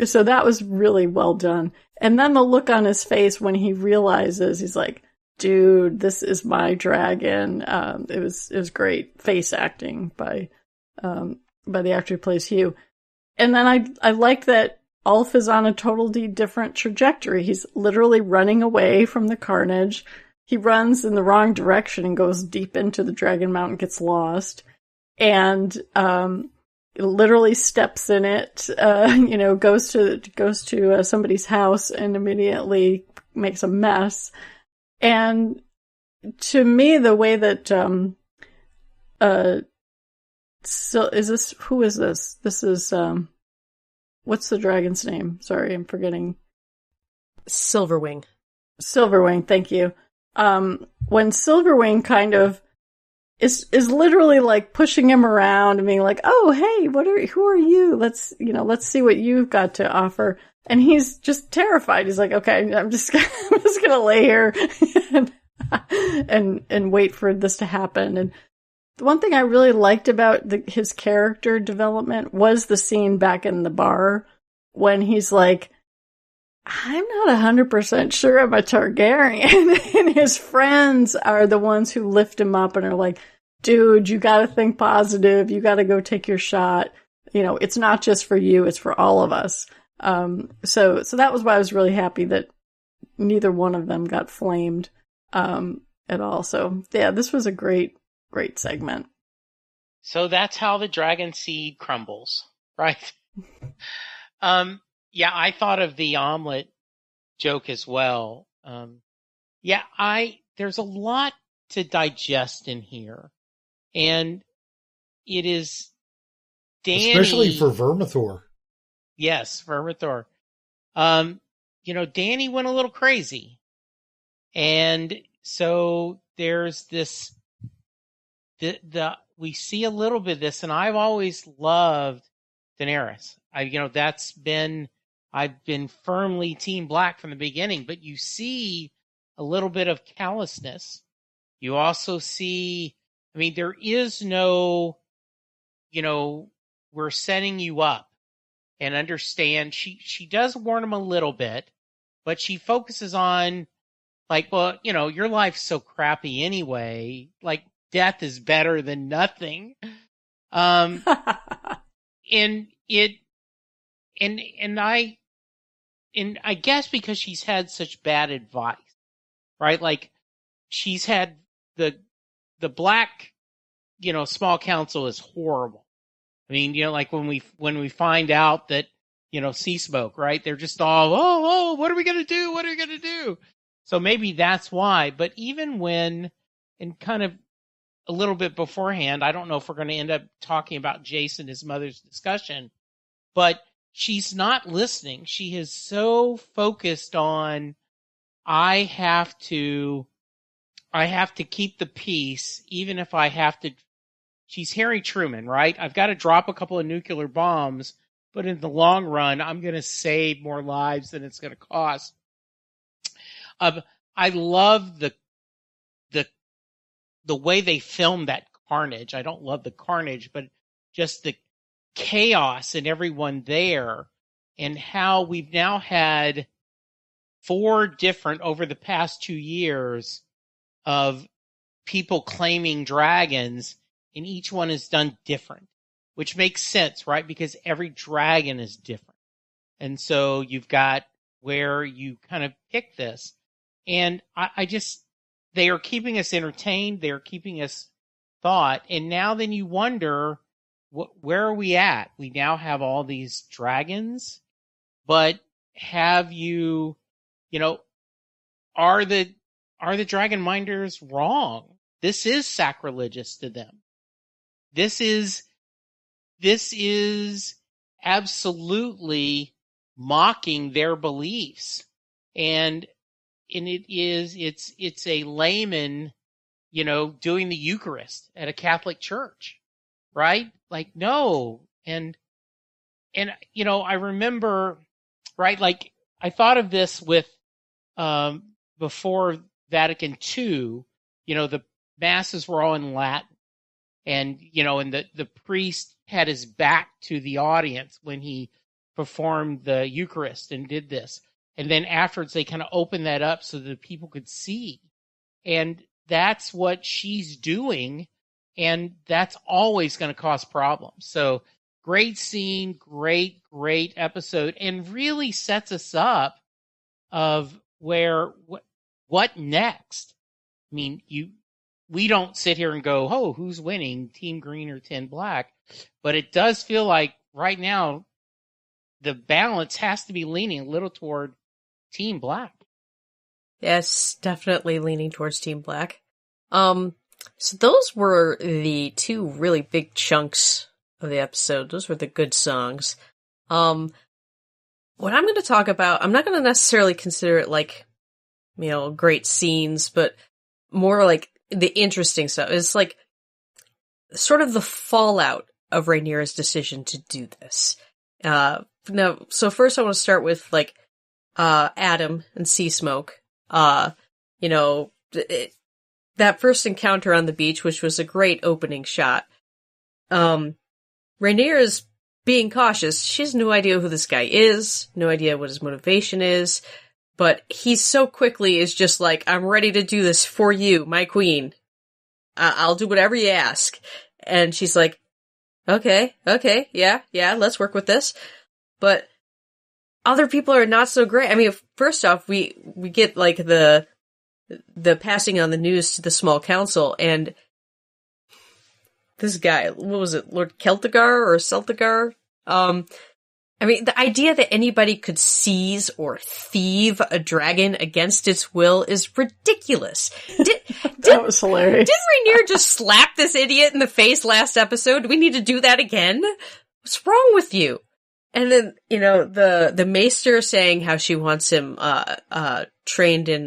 so that was really well done. And then the look on his face when he realizes, he's like, "Dude, this is my dragon." It was great face acting by the actor who plays Hugh. And then I like that Ulf is on a totally different trajectory. He's literally running away from the carnage. He runs in the wrong direction and goes deep into the Dragon Mountain, gets lost, and literally steps in it. Goes to somebody's house and immediately makes a mess. And to me, the way that who is this? This is what's the dragon's name? Sorry, I'm forgetting. Silverwing. Silverwing, thank you. When Silverwing kind of is literally like pushing him around and being like, "Oh, hey, who are you? Let's see what you've got to offer." And he's just terrified. He's like, "Okay, I'm just gonna lay here and wait for this to happen." And the one thing I really liked about his character development was the scene back in the bar when he's like, "I'm not 100% sure I'm a Targaryen." And his friends are the ones who lift him up and are like, "Dude, you gotta think positive. You gotta go take your shot. It's not just for you, it's for all of us." So that was why I was really happy that neither one of them got flamed, at all. So yeah, this was a great segment. So that's how the dragon seed crumbles, right? Yeah, I thought of the omelet joke as well. There's a lot to digest in here. And it is Dany. Especially for Vermithor. Yes, Vermithor. Dany went a little crazy. And so there's this, we see a little bit of this, and I've always loved Daenerys. I've been firmly Team Black from the beginning, but you see a little bit of callousness. You also see, there is no, we're setting you up, and understand she does warn him a little bit, but she focuses on like, well, your life's so crappy anyway, like death is better than nothing. And I guess because she's had such bad advice, right? Like she's had the Black, small council is horrible. Like when we find out that, Sea Smoke, right? They're just all, what are we going to do? What are we going to do? So maybe that's why. But even when, and kind of a little bit beforehand, I don't know if we're going to end up talking about Jace and his mother's discussion, but she's not listening. She is so focused on, I have to keep the peace, even if I have to. She's Harry Truman, right? I've got to drop a couple of nuclear bombs, but in the long run, I'm going to save more lives than it's going to cost. I love the way they filmed that carnage. I don't love the carnage, but just the chaos and everyone there, and how we've now had 4 different over the past 2 years of people claiming dragons, and each one is done different, which makes sense, right? Because every dragon is different. And so you've got where you kind of pick this. And I just, they are keeping us entertained. They're keeping us thought. And now then you wonder, where are we at? We now have all these dragons, but have you, are the dragon minders wrong? This is sacrilegious to them. This is absolutely mocking their beliefs. And it's a layman, doing the Eucharist at a Catholic church, right? Like, no. And I remember, right, like I thought of this with, before Vatican II, the masses were all in Latin, and the priest had his back to the audience when he performed the Eucharist and did this. And then afterwards they kind of opened that up so that people could see. And that's what she's doing, and that's always going to cause problems. So great scene, great episode, and really sets us up of what next. I mean, we don't sit here and go, oh, who's winning, Team Green or Team Black? But it does feel like right now the balance has to be leaning a little toward Team Black. Yes, definitely leaning towards Team Black. So those were the 2 really big chunks of the episode. Those were the good songs. What I'm going to talk about, I'm not going to necessarily consider it like, great scenes, but more like the interesting stuff. It's like sort of the fallout of Rhaenyra's decision to do this. Now, so first I want to start with like, Adam and Sea Smoke. That first encounter on the beach, which was a great opening shot. Rhaenyra's being cautious. She has no idea who this guy is, no idea what his motivation is, but he so quickly is just like, I'm ready to do this for you, my queen. I'll do whatever you ask. And she's like, okay, yeah, let's work with this. But other people are not so great. I mean, first off, we get like the passing on the news to the small council, and this guy, what was it, Lord Celtigar or Celtigar? I mean, the idea that anybody could seize or thieve a dragon against its will is ridiculous. That was hilarious. Didn't Rhaenyra just slap this idiot in the face last episode? Do we need to do that again? What's wrong with you? And then, the maester saying how she wants him, trained in,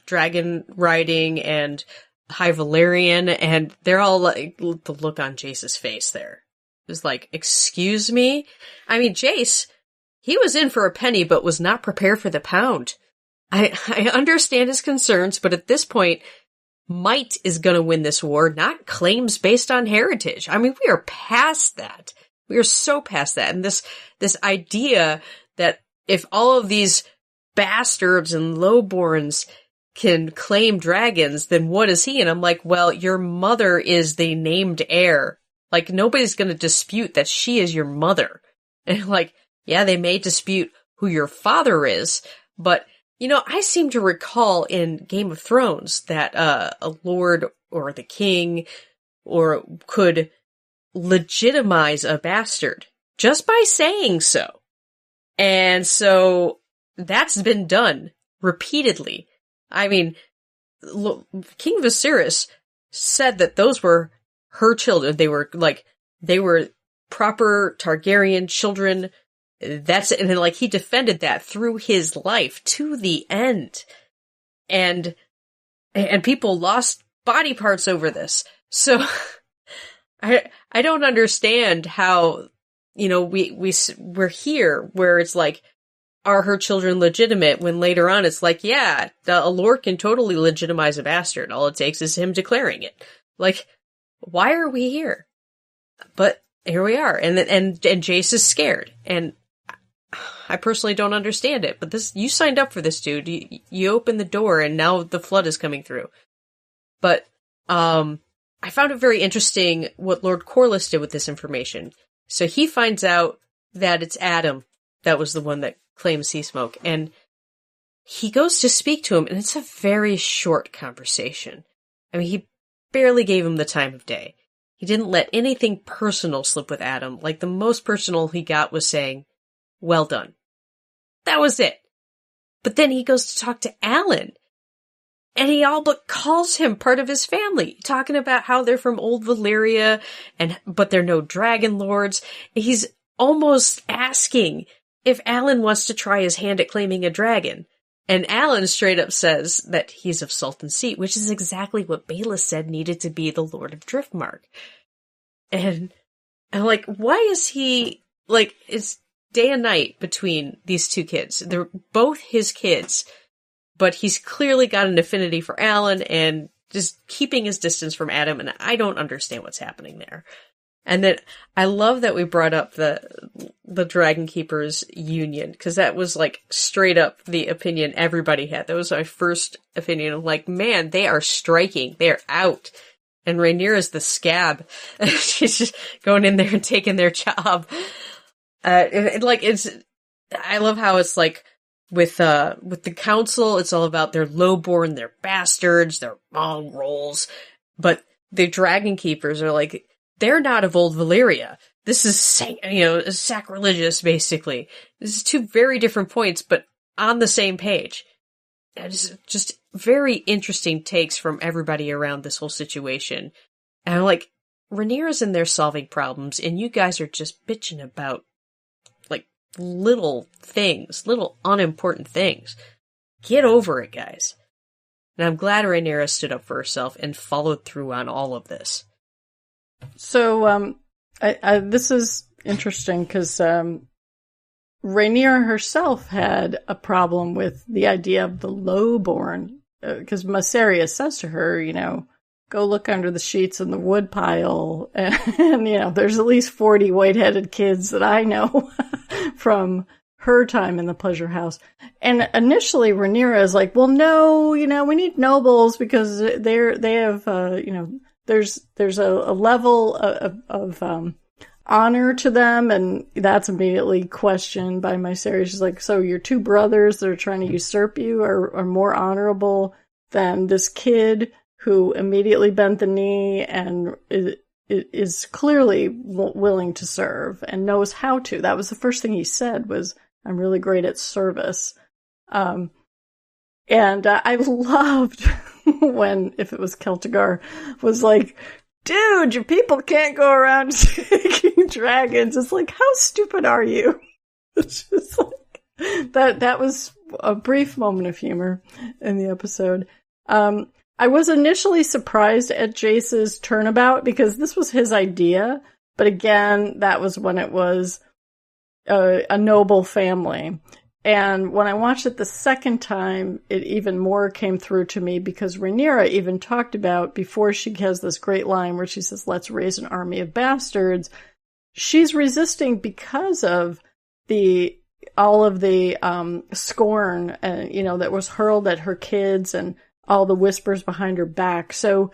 dragon riding and High Valyrian, and they're all like, the look on Jace's face there is like, excuse me? I mean, Jace, he was in for a penny, but was not prepared for the pound. I understand his concerns, but at this point, might is gonna win this war, not claims based on heritage. I mean, we are past that. We are so past that. And this idea that if all of these bastards and lowborns can claim dragons, then what is he? And I'm like, well, your mother is the named heir. Like, nobody's going to dispute that she is your mother. And like, yeah, they may dispute who your father is, but, I seem to recall in Game of Thrones that a lord or the king or could legitimize a bastard just by saying so. And so that's been done repeatedly. I mean, King Viserys said that those were her children. They were proper Targaryen children. That's it. And then, he defended that through his life to the end. And people lost body parts over this. So I don't understand how, we're here where it's like, are her children legitimate, when later on it's like, yeah, a lord can totally legitimize a bastard. All it takes is him declaring it. Like, why are we here? But here we are. And Jace is scared. And I personally don't understand it, but you signed up for this, dude. You opened the door and now the flood is coming through. But, I found it very interesting what Lord Corliss did with this information. So he finds out that it's Adam that was the one that claims Sea Smoke, and he goes to speak to him, and it's a very short conversation. I mean, he barely gave him the time of day. He didn't let anything personal slip with Adam. Like, the most personal he got was saying, well done. That was it. But then he goes to talk to Alan, and he all but calls him part of his family, talking about how they're from old Valyria, but they're no dragon lords. He's almost asking if Alan wants to try his hand at claiming a dragon. And Alan straight up says that he's of Sultan Seat, which is exactly what Bayless said needed to be the Lord of Driftmark. And I'm like, why is he, like, it's day and night between these two kids. They're both his kids, but he's clearly got an affinity for Alan and just keeping his distance from Adam, and I don't understand what's happening there. And then I love that we brought up the Dragon Keepers union, because that was like straight up the opinion everybody had. That was my first opinion of like, man, they are striking. They're out. And Rhaenyra's the scab. She's just going in there and taking their job. I love how it's like, with the council, it's all about they're lowborn, they're bastards, they're mongrels. But the Dragon Keepers are like, they're not of old Valyria. This is, sacrilegious, basically. This is two very different points, but on the same page. It's just very interesting takes from everybody around this whole situation. And I'm like, Rhaenyra's in there solving problems, and you guys are just bitching about little things, little unimportant things. Get over it, guys. And I'm glad Rhaenyra stood up for herself and followed through on all of this. So, this is interesting because Rhaenyra herself had a problem with the idea of the lowborn, because Mysarius says to her, go look under the sheets in the wood pile, and there's at least 40 white-headed kids that I know from her time in the pleasure house. And initially Rhaenyra is like, well, no, we need nobles because they have, there's a level of honor to them, and that's immediately questioned by Mysarius. She's like, so your two brothers that are trying to usurp you are more honorable than this kid who immediately bent the knee and is clearly willing to serve and knows how to. That was the first thing he said was, I'm really great at service. And I loved when, if it was Celtigar, was like, dude, your people can't go around taking dragons. It's like, how stupid are you? It's just like, that was a brief moment of humor in the episode. I was initially surprised at Jace's turnabout because this was his idea, but again, that was when it was a noble family. And when I watched it the second time, it even more came through to me because Rhaenyra even talked about, before she has this great line where she says, let's raise an army of bastards, she's resisting because of all of the scorn that was hurled at her kids and all the whispers behind her back. So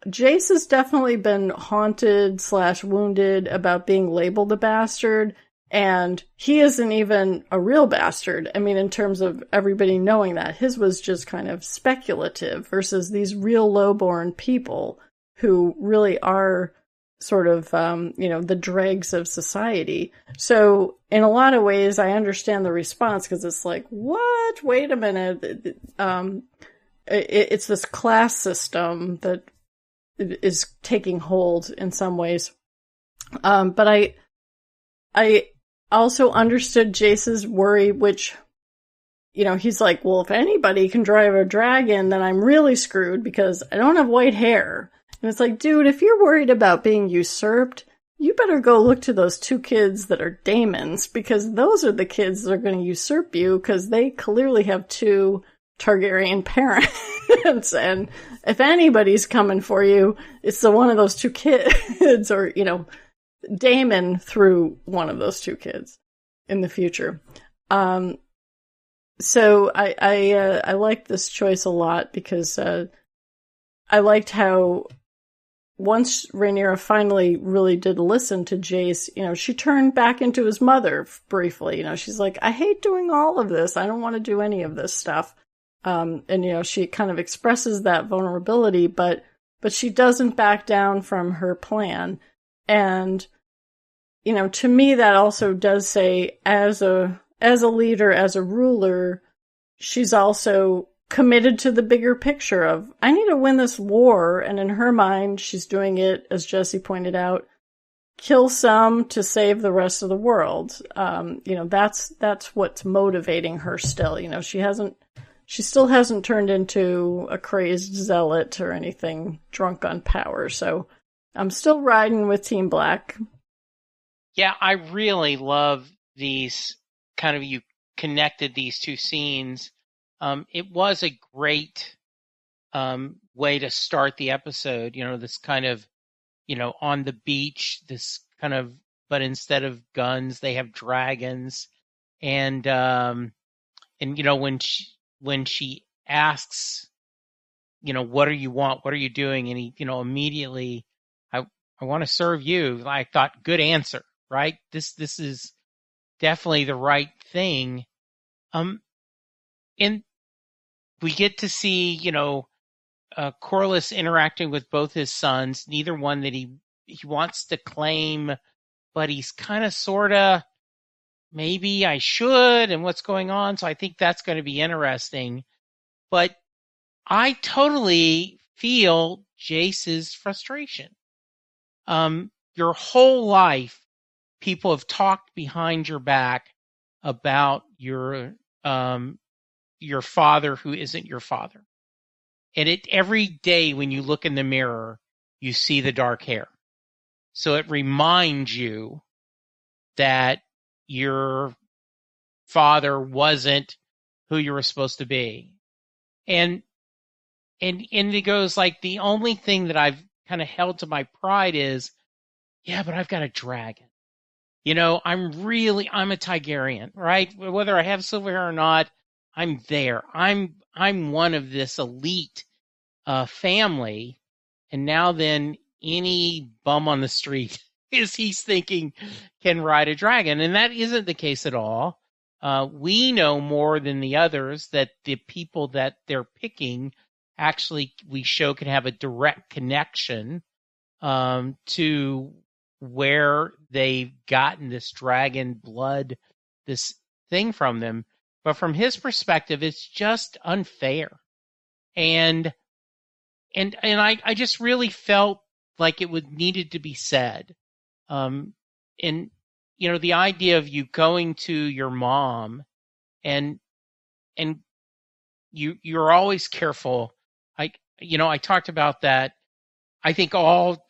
Jace has definitely been haunted / wounded about being labeled a bastard, and he isn't even a real bastard. I mean, in terms of everybody knowing that. His was just kind of speculative versus these real lowborn people who really are sort of, the dregs of society. So in a lot of ways, I understand the response because it's like, what? Wait a minute. It's this class system that is taking hold in some ways. But I also understood Jace's worry, which, he's like, well, if anybody can drive a dragon, then I'm really screwed because I don't have white hair. And it's like, dude, if you're worried about being usurped, you better go look to those two kids that are daemons, because those are the kids that are going to usurp you, because they clearly have two Targaryen parents. And if anybody's coming for you, it's the one of those two kids, or, Daemon through one of those two kids in the future. So I liked this choice a lot because I liked how once Rhaenyra finally really did listen to Jace, she turned back into his mother briefly. She's like, I hate doing all of this. I don't want to do any of this stuff. And she kind of expresses that vulnerability, but she doesn't back down from her plan. And, to me, that also does say as a leader, as a ruler, she's also committed to the bigger picture of, I need to win this war. And in her mind, she's doing it, as Jesse pointed out, kill some to save the rest of the world. That's what's motivating her still. She still hasn't turned into a crazed zealot or anything drunk on power. So I'm still riding with Team Black. Yeah, I really love these you connected these two scenes. It was a great way to start the episode. This kind of, on the beach, this kind of, but instead of guns, they have dragons. And when she asks, what do you want? What are you doing? And he, immediately, I want to serve you. I thought, good answer, right? This is definitely the right thing. And we get to see, Corlys interacting with both his sons, neither one that he wants to claim, but he's kind of sort of, maybe I should, and what's going on. So I think that's going to be interesting. But I totally feel Jace's frustration. Your whole life, people have talked behind your back about your father who isn't your father. And every day when you look in the mirror, you see the dark hair. So it reminds you that your father wasn't who you were supposed to be. And it goes like, the only thing that I've kind of held to my pride is, yeah, but I've got a dragon. I'm a Targaryen, right? Whether I have silver hair or not, I'm there. I'm one of this elite family. And now then any bum on the street he's thinking can ride a dragon. And that isn't the case at all. We know more than the others that the people that they're picking actually, we show, can have a direct connection to where they've gotten this dragon blood, this thing from them. But from his perspective, it's just unfair. And I just really felt like it needed to be said. And the idea of you going to your mom and you're always careful. I talked about that. I think all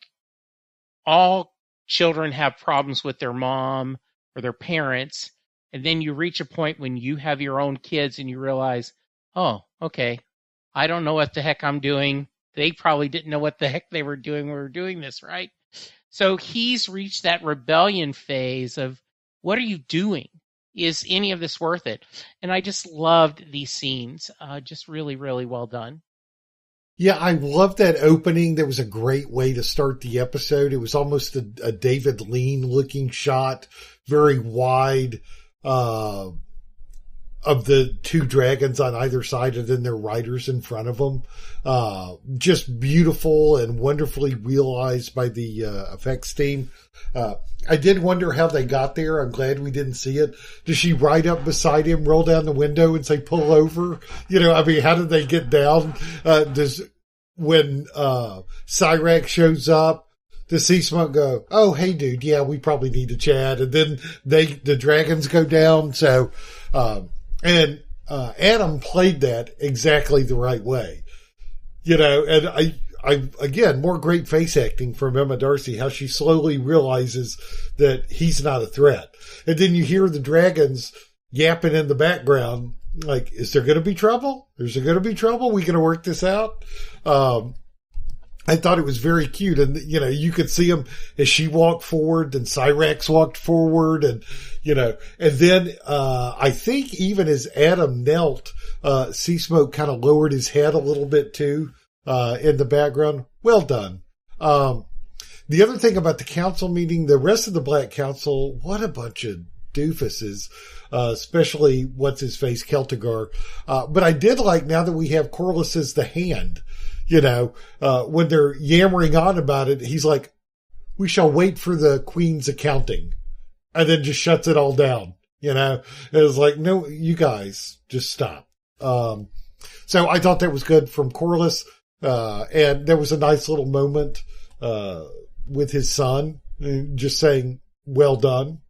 children have problems with their mom or their parents. And then you reach a point when you have your own kids and you realize, oh, okay, I don't know what the heck I'm doing. They probably didn't know what the heck they were doing when we were doing this, right? So he's reached that rebellion phase of, what are you doing? Is any of this worth it? And I just loved these scenes. Just really, really well done. Yeah, I love that opening. That was a great way to start the episode. It was almost a David Lean looking shot, very wide, of the two dragons on either side and then their riders in front of them. Just beautiful and wonderfully realized by the effects team. I did wonder how they got there. I'm glad we didn't see it. Does she ride up beside him, roll down the window and say, pull over? How did they get down? When Cyrax shows up, does Seasmoke go, oh, hey, dude, yeah, we probably need to chat. And then the dragons go down. So, and Adam played that exactly the right way, and I again, more great face acting from Emma Darcy, how she slowly realizes that he's not a threat. And then you hear the dragons yapping in the background, like, is there going to be trouble? Is there going to be trouble? We going to work this out? I thought it was very cute. And, you know, you could see him as she walked forward and Cyrax walked forward and, you know, and then, I think even as Adam knelt, Sea Smoke kind of lowered his head a little bit too, in the background. Well done. The other thing about the council meeting, the rest of the Black Council, what a bunch of doofuses, especially what's his face, Celtigar. But I did like, now that we have Corlys as the hand, you know, when they're yammering on about it, he's like, we shall wait for the Queen's accounting, and then just shuts it all down. You know, it was like, no, you guys just stop. So I thought that was good from Corlys. And there was a nice little moment, with his son just saying, well done.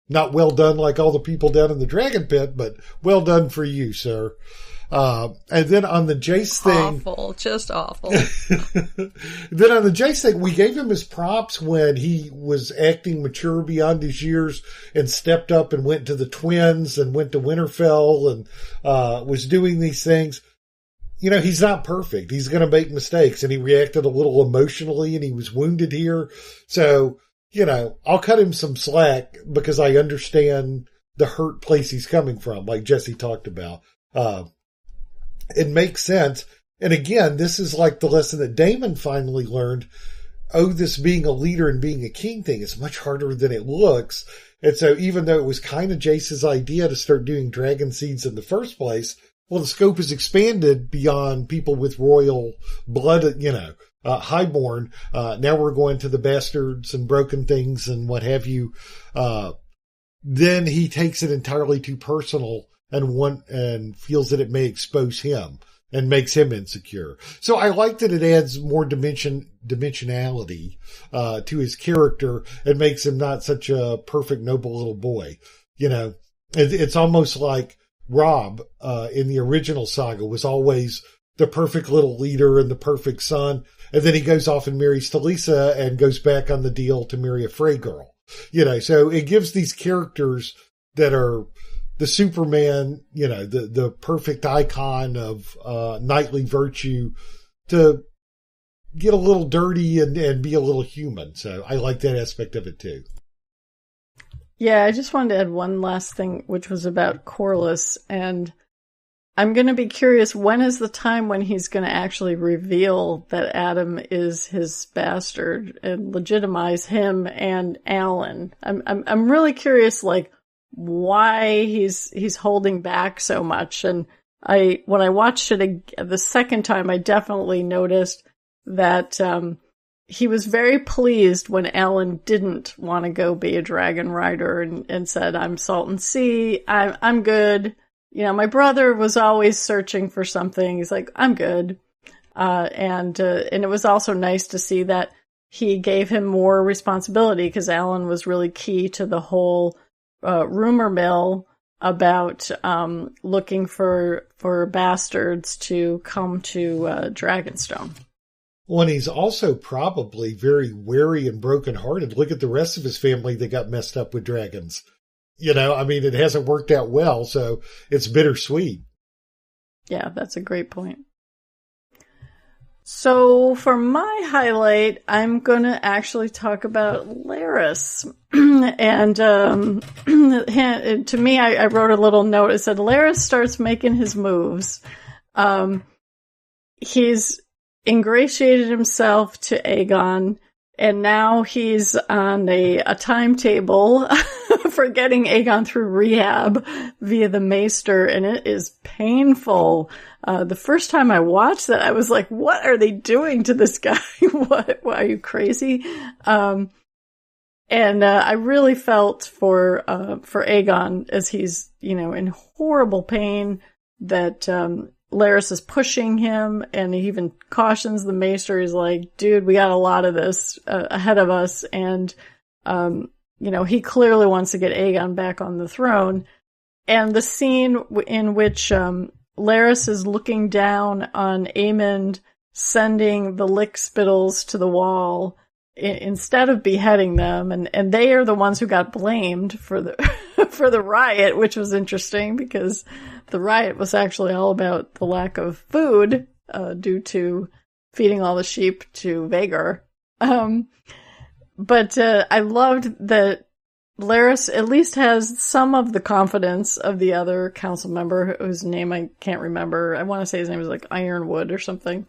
Not well done like all the people down in the dragon pit, but well done for you, sir. And then on the Jace thing. Awful, just awful. Then on the Jace thing, we gave him his props when he was acting mature beyond his years and stepped up and went to the twins and went to Winterfell and, was doing these things. You know, he's not perfect. He's going to make mistakes, and he reacted a little emotionally and he was wounded here. So, you know, I'll cut him some slack because I understand the hurt place he's coming from, like Jesse talked about. It makes sense. And again, this is like the lesson that Daemon finally learned. Oh, this being a leader and being a king thing is much harder than it looks. And so even though it was kind of Jace's idea to start doing dragon seeds in the first place, well, the scope is expanded beyond people with royal blood, you know, highborn. Now we're going to the bastards and broken things and what have you. Then he takes it entirely too personal and feels that it may expose him and makes him insecure. So I like that it adds more dimensionality, to his character and makes him not such a perfect, noble little boy. You know, it's almost like Robb, in the original saga was always the perfect little leader and the perfect son. And then he goes off and marries Talisa and goes back on the deal to marry a Frey girl. You know, so it gives these characters that are the Superman, you know, the perfect icon of, knightly virtue to get a little dirty and be a little human. So I like that aspect of it too. Yeah, I just wanted to add one last thing, which was about Corlys, and I'm going to be curious, when is the time when he's going to actually reveal that Adam is his bastard and legitimize him and Alan? I'm really curious, like, why he's holding back so much. And when I watched it the second time, I definitely noticed that, he was very pleased when Alan didn't want to go be a dragon rider and said, I'm Salton Sea. I'm good. You know, my brother was always searching for something. He's like, I'm good. And it was also nice to see that he gave him more responsibility because Alan was really key to the whole, rumor mill about, looking for bastards to come to, Dragonstone. Well, and he's also probably very wary and brokenhearted. Look at the rest of his family that got messed up with dragons. You know, I mean, it hasn't worked out well, so it's bittersweet. Yeah, that's a great point. So for my highlight, I'm going to actually talk about Larys. And to me, I wrote a little note. It said, Larys starts making his moves. He's ingratiated himself to Aegon, and now he's on a timetable for getting Aegon through rehab via the Maester, and it is painful. The first time I watched that, I was like, what are they doing to this guy? What are you crazy? And I really felt for Aegon as he's, you know, in horrible pain that, Larys is pushing him, and he even cautions the Maester. He's like, dude, we got a lot of this ahead of us. And, you know, he clearly wants to get Aegon back on the throne. And the scene in which Larys is looking down on Aemond sending the lickspittles to the wall instead of beheading them, and they are the ones who got blamed for the for the riot, which was interesting because the riot was actually all about the lack of food due to feeding all the sheep to Vagar. But I loved that Laris at least has some of the confidence of the other council member whose name I can't remember. I want to say his name is like Ironwood or something.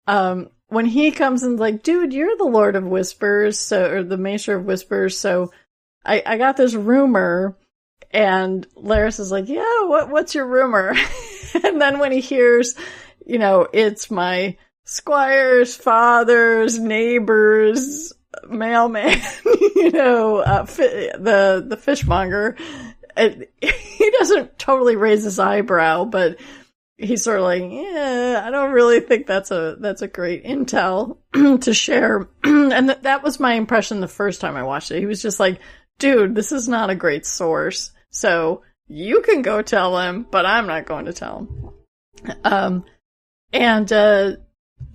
When he comes and like, dude, you're the Lord of Whispers, or the Maester of Whispers, so I got this rumor, and Laris is like, yeah, what's your rumor? And then when he hears, it's my squire's father's neighbor's mailman, the fishmonger, he doesn't totally raise his eyebrow, but he's sort of like, yeah, I don't really think that's a great intel to share. And that was my impression the first time I watched it. He was just like, dude, this is not a great source. So you can go tell him, but I'm not going to tell him. And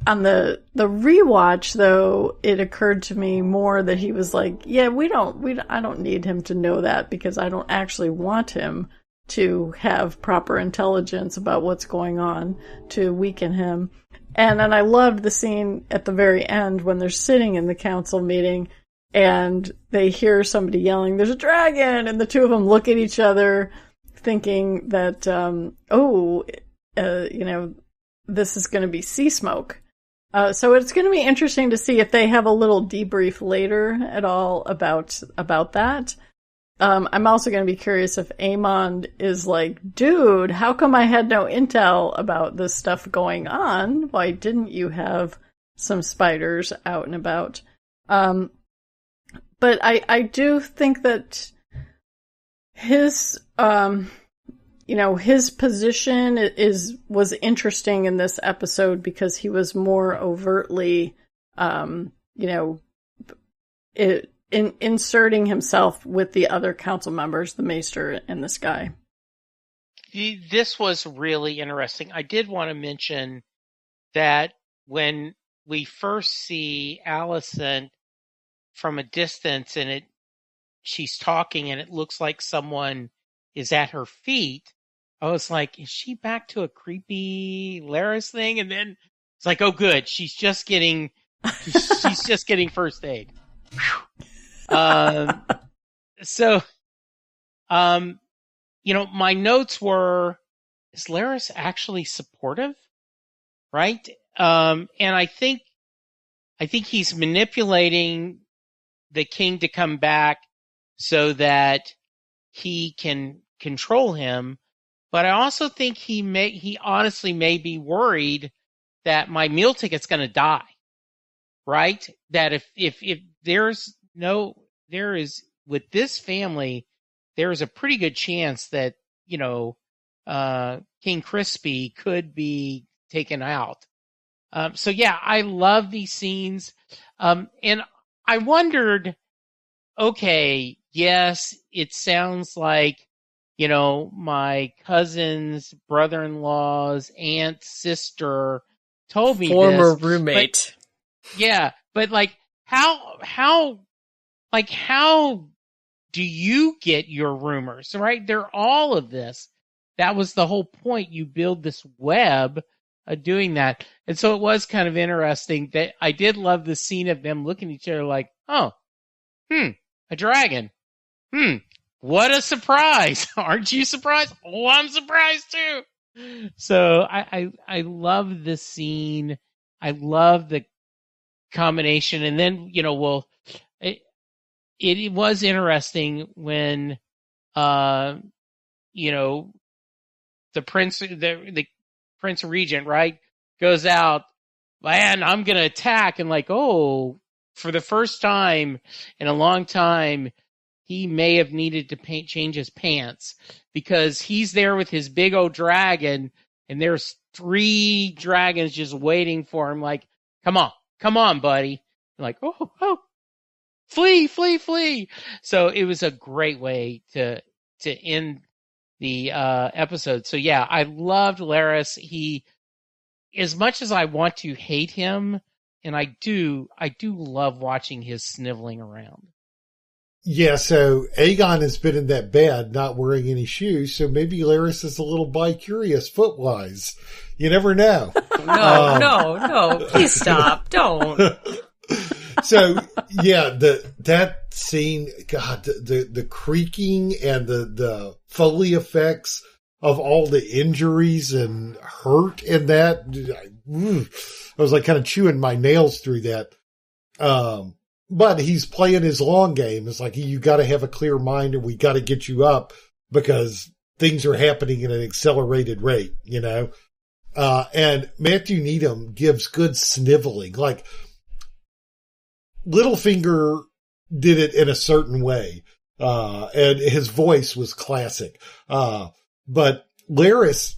on the rewatch though, it occurred to me more that he was like, yeah, I don't need him to know that because I don't actually want him to have proper intelligence about what's going on to weaken him. And then I loved the scene at the very end when they're sitting in the council meeting and they hear somebody yelling, there's a dragon! And the two of them look at each other thinking that, this is going to be sea smoke. So it's going to be interesting to see if they have a little debrief later at all about that. I'm also going to be curious if Aemond is like, dude, how come I had no intel about this stuff going on? Why didn't you have some spiders out and about? But I do think that his position was interesting in this episode because he was more overtly, inserting himself with the other council members, the Maester and this guy. This was really interesting. I did want to mention that when we first see Alicent from a distance and she's talking and it looks like someone is at her feet, I was like, is she back to a creepy Laris thing? And then it's like, oh good, she's just getting first aid. My notes were, is Laris actually supportive? Right? And I think he's manipulating the king to come back so that he can control him. But I also think he honestly may be worried that my meal ticket's going to die. Right? That if there is with this family, there is a pretty good chance that, King Crispy could be taken out. I love these scenes. And I wondered, okay, yes, it sounds like, my cousin's brother-in-law's aunt, sister told me former this, roommate. But how do you get your rumors, right? They're all of this. That was the whole point. You build this web of doing that. And so it was kind of interesting that I did love the scene of them looking at each other like, a dragon. What a surprise. Aren't you surprised? Oh, I'm surprised too. So I love this scene. I love the combination. And then, it was interesting when, the Prince Regent, right, goes out, man, I'm going to attack. And like, oh, for the first time in a long time, he may have needed to change his pants because he's there with his big old dragon and there's 3 dragons just waiting for him. Like, come on, buddy. I'm like, oh, flee. So it was a great way to end the episode. So yeah, I loved Laris. He, as much as I want to hate him, and I do love watching his sniveling around. Yeah, so Aegon has been in that bed, not wearing any shoes, so maybe Larys is a little bi-curious foot-wise. You never know. No, please stop. Don't. So, yeah, that scene, God, the creaking and the Foley effects of all the injuries and hurt in that, I was like kind of chewing my nails through that. But he's playing his long game. It's like, you got to have a clear mind and we got to get you up because things are happening at an accelerated rate, you know? And Matthew Needham gives good sniveling. Like, Littlefinger did it in a certain way. And his voice was classic. But Larys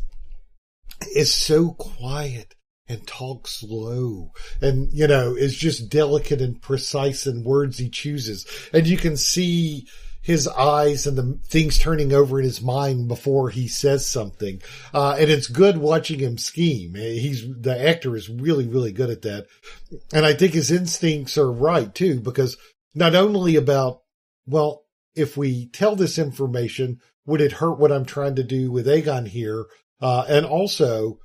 is so quiet and talks low and, you know, is just delicate and precise in words he chooses. And you can see his eyes and the things turning over in his mind before he says something. And it's good watching him scheme. The actor is really, really good at that. And I think his instincts are right too, because not only about, well, if we tell this information, would it hurt what I'm trying to do with Aegon here? And also,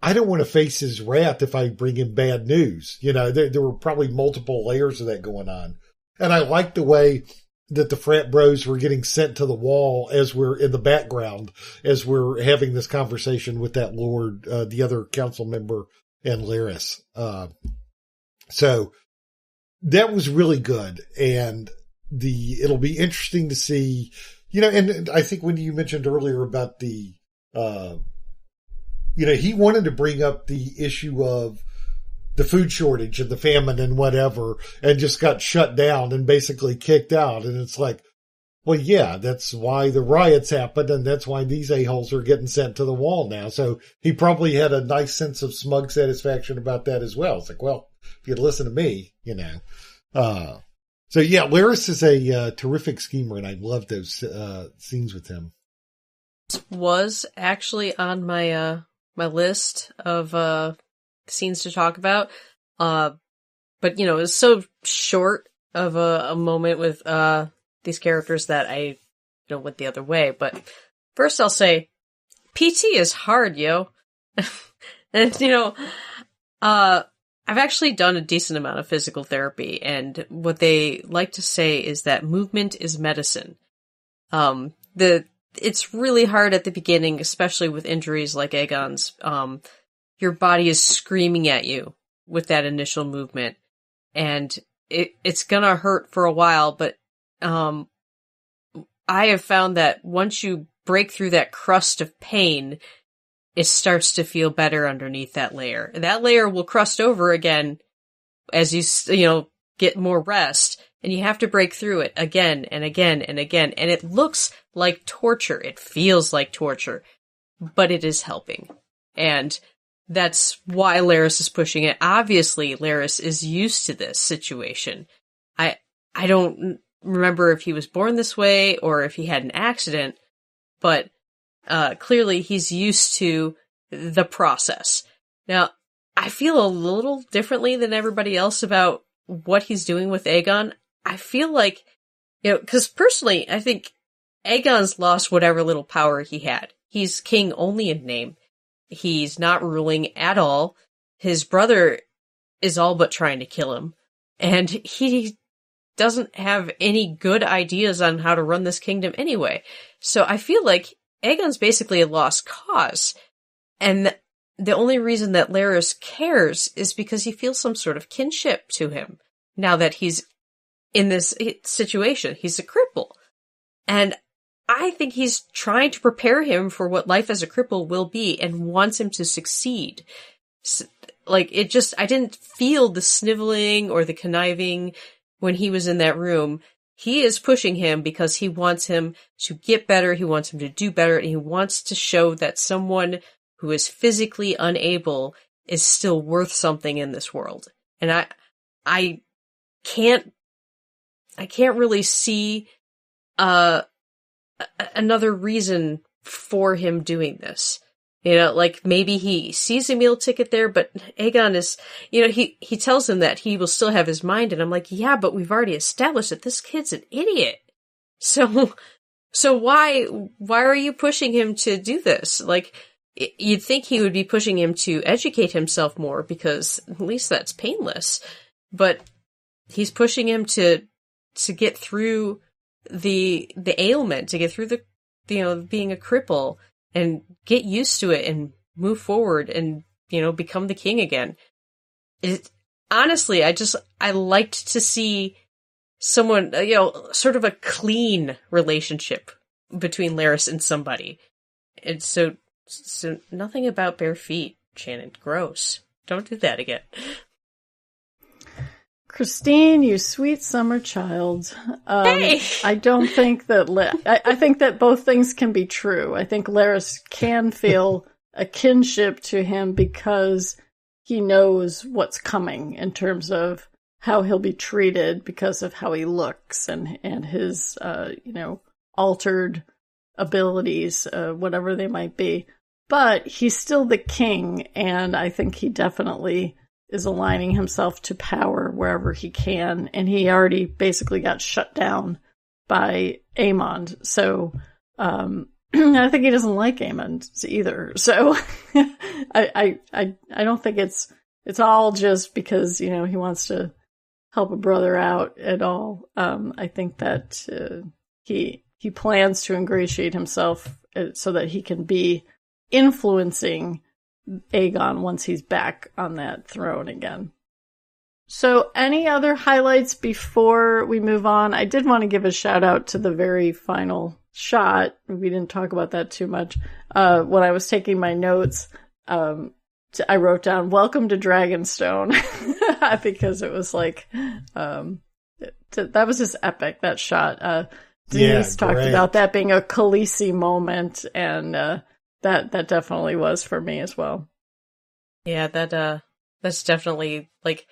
I don't want to face his wrath if I bring him bad news. You know, there were probably multiple layers of that going on. And I like the way that the frat bros were getting sent to the wall as we're in the background, as we're having this conversation with that lord, the other council member and Larys. So that was really good. And it'll be interesting to see, you know, and I think when you mentioned earlier about the, you know, he wanted to bring up the issue of the food shortage and the famine and whatever, and just got shut down and basically kicked out. And it's like, well, yeah, that's why the riots happened, and that's why these a-holes are getting sent to the wall now. So he probably had a nice sense of smug satisfaction about that as well. It's like, well, if you'd listen to me, you know. So yeah, Larys is a terrific schemer, and I love those scenes with him. Was actually on my my list of scenes to talk about, but you know, it was so short of a moment with these characters that I went the other way. But first, I'll say PT is hard, yo. And you know, I've actually done a decent amount of physical therapy, and what they like to say is that movement is medicine. It's really hard at the beginning, especially with injuries like Aegon's. Your body is screaming at you with that initial movement, and it's gonna hurt for a while, but I have found that once you break through that crust of pain, it starts to feel better underneath that layer. That layer will crust over again as you get more rest, and you have to break through it again and again and again. And it looks like torture. It feels like torture, but it is helping. And that's why Larys is pushing it. Obviously, Larys is used to this situation. I don't remember if he was born this way or if he had an accident, but clearly he's used to the process. Now, I feel a little differently than everybody else about what he's doing with Aegon. I feel like, because personally, I think Aegon's lost whatever little power he had. He's king only in name. He's not ruling at all. His brother is all but trying to kill him. And he doesn't have any good ideas on how to run this kingdom anyway. So I feel like Aegon's basically a lost cause. And the only reason that Larys cares is because he feels some sort of kinship to him. Now that he's in this situation, he's a cripple. And I think he's trying to prepare him for what life as a cripple will be and wants him to succeed. I didn't feel the sniveling or the conniving when he was in that room. He is pushing him because he wants him to get better, he wants him to do better, and he wants to show that someone who is physically unable is still worth something in this world. And I can't really see another reason for him doing this. Like maybe he sees a meal ticket there, but Aegon is, he tells him that he will still have his mind. And I'm like, yeah, but we've already established that this kid's an idiot. So why are you pushing him to do this? Like, you'd think he would be pushing him to educate himself more because at least that's painless. But he's pushing him to get through the ailment, to get through the, being a cripple and get used to it and move forward and, become the king again. Honestly, I liked to see someone, sort of a clean relationship between Larys and somebody. And so nothing about bare feet, Shannon. Gross. Don't do that again. Christine, you sweet summer child. Hey! I don't think that... I think that both things can be true. I think Larys can feel a kinship to him because he knows what's coming in terms of how he'll be treated because of how he looks and his, altered abilities, whatever they might be. But he's still the king, and I think he definitely is aligning himself to power wherever he can, and he already basically got shut down by Aemond. So I think he doesn't like Aemond either. So I don't think it's all just because he wants to help a brother out at all. I think that he plans to ingratiate himself so that he can be influencing Aegon once he's back on that throne again. So any other highlights before we move on? I did want to give a shout out to the very final shot. We didn't talk about that too much. When I was taking my notes, I wrote down "Welcome to Dragonstone" because it was like that was just epic, that shot. Denise talked about that being a Khaleesi moment, and that definitely was for me as well. Yeah, that's definitely, like,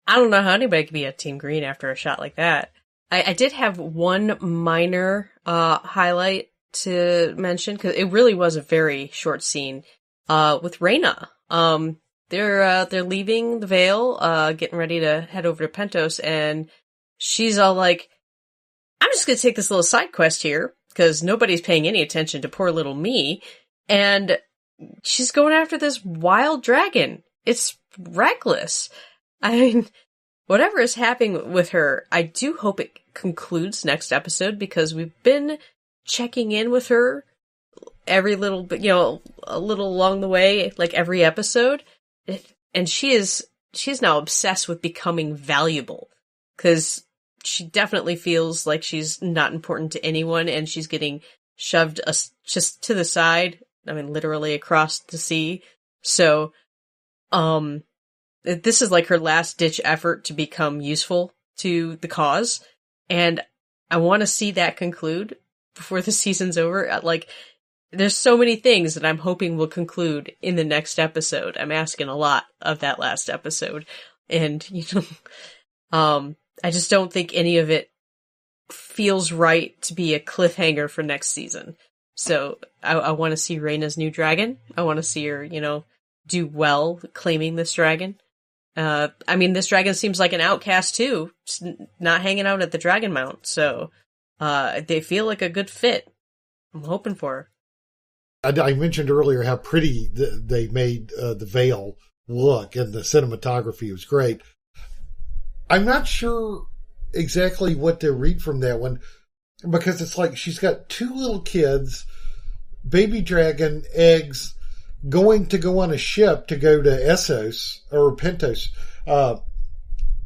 I don't know how anybody could be at Team Green after a shot like that. I did have one minor highlight to mention, because it really was a very short scene with Rhaena. They're leaving the Vale, getting ready to head over to Pentos, and she's all like, I'm just going to take this little side quest here, because nobody's paying any attention to poor little me. And she's going after this wild dragon. It's reckless. I mean, whatever is happening with her, I do hope it concludes next episode, because we've been checking in with her every little bit, a little along the way, like every episode. And she's now obsessed with becoming valuable, because she definitely feels like she's not important to anyone, and she's getting shoved just to the side. I mean, literally across the sea. So, this is like her last ditch effort to become useful to the cause. And I want to see that conclude before the season's over. Like, there's so many things that I'm hoping will conclude in the next episode. I'm asking a lot of that last episode. And, I just don't think any of it feels right to be a cliffhanger for next season. So I want to see Rhaena's new dragon. I want to see her, do well claiming this dragon. I mean, this dragon seems like an outcast too, not hanging out at the Dragon Mount. So they feel like a good fit. I'm hoping for her. I mentioned earlier how pretty they made the Vale look, and the cinematography was great. I'm not sure exactly what to read from that one, because it's like she's got two little kids, baby dragon, eggs, going to go on a ship to go to Essos or Pentos,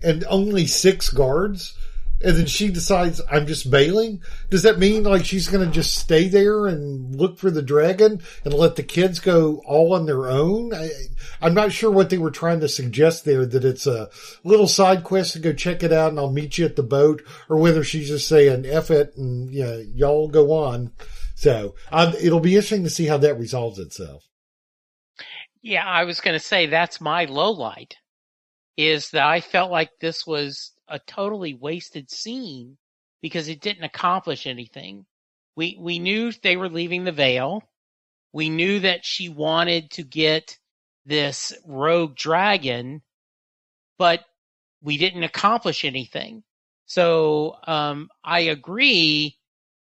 and only 6 guards. And then she decides, I'm just bailing. Does that mean like she's going to just stay there and look for the dragon and let the kids go all on their own? I'm not sure what they were trying to suggest there, that it's a little side quest to go check it out and I'll meet you at the boat, or whether she's just saying, F it and y'all go on. So it'll be interesting to see how that resolves itself. Yeah, I was going to say that's my low light, is that I felt like this was a totally wasted scene because it didn't accomplish anything. We knew they were leaving the Vale. We knew that she wanted to get this rogue dragon, but we didn't accomplish anything. So I agree,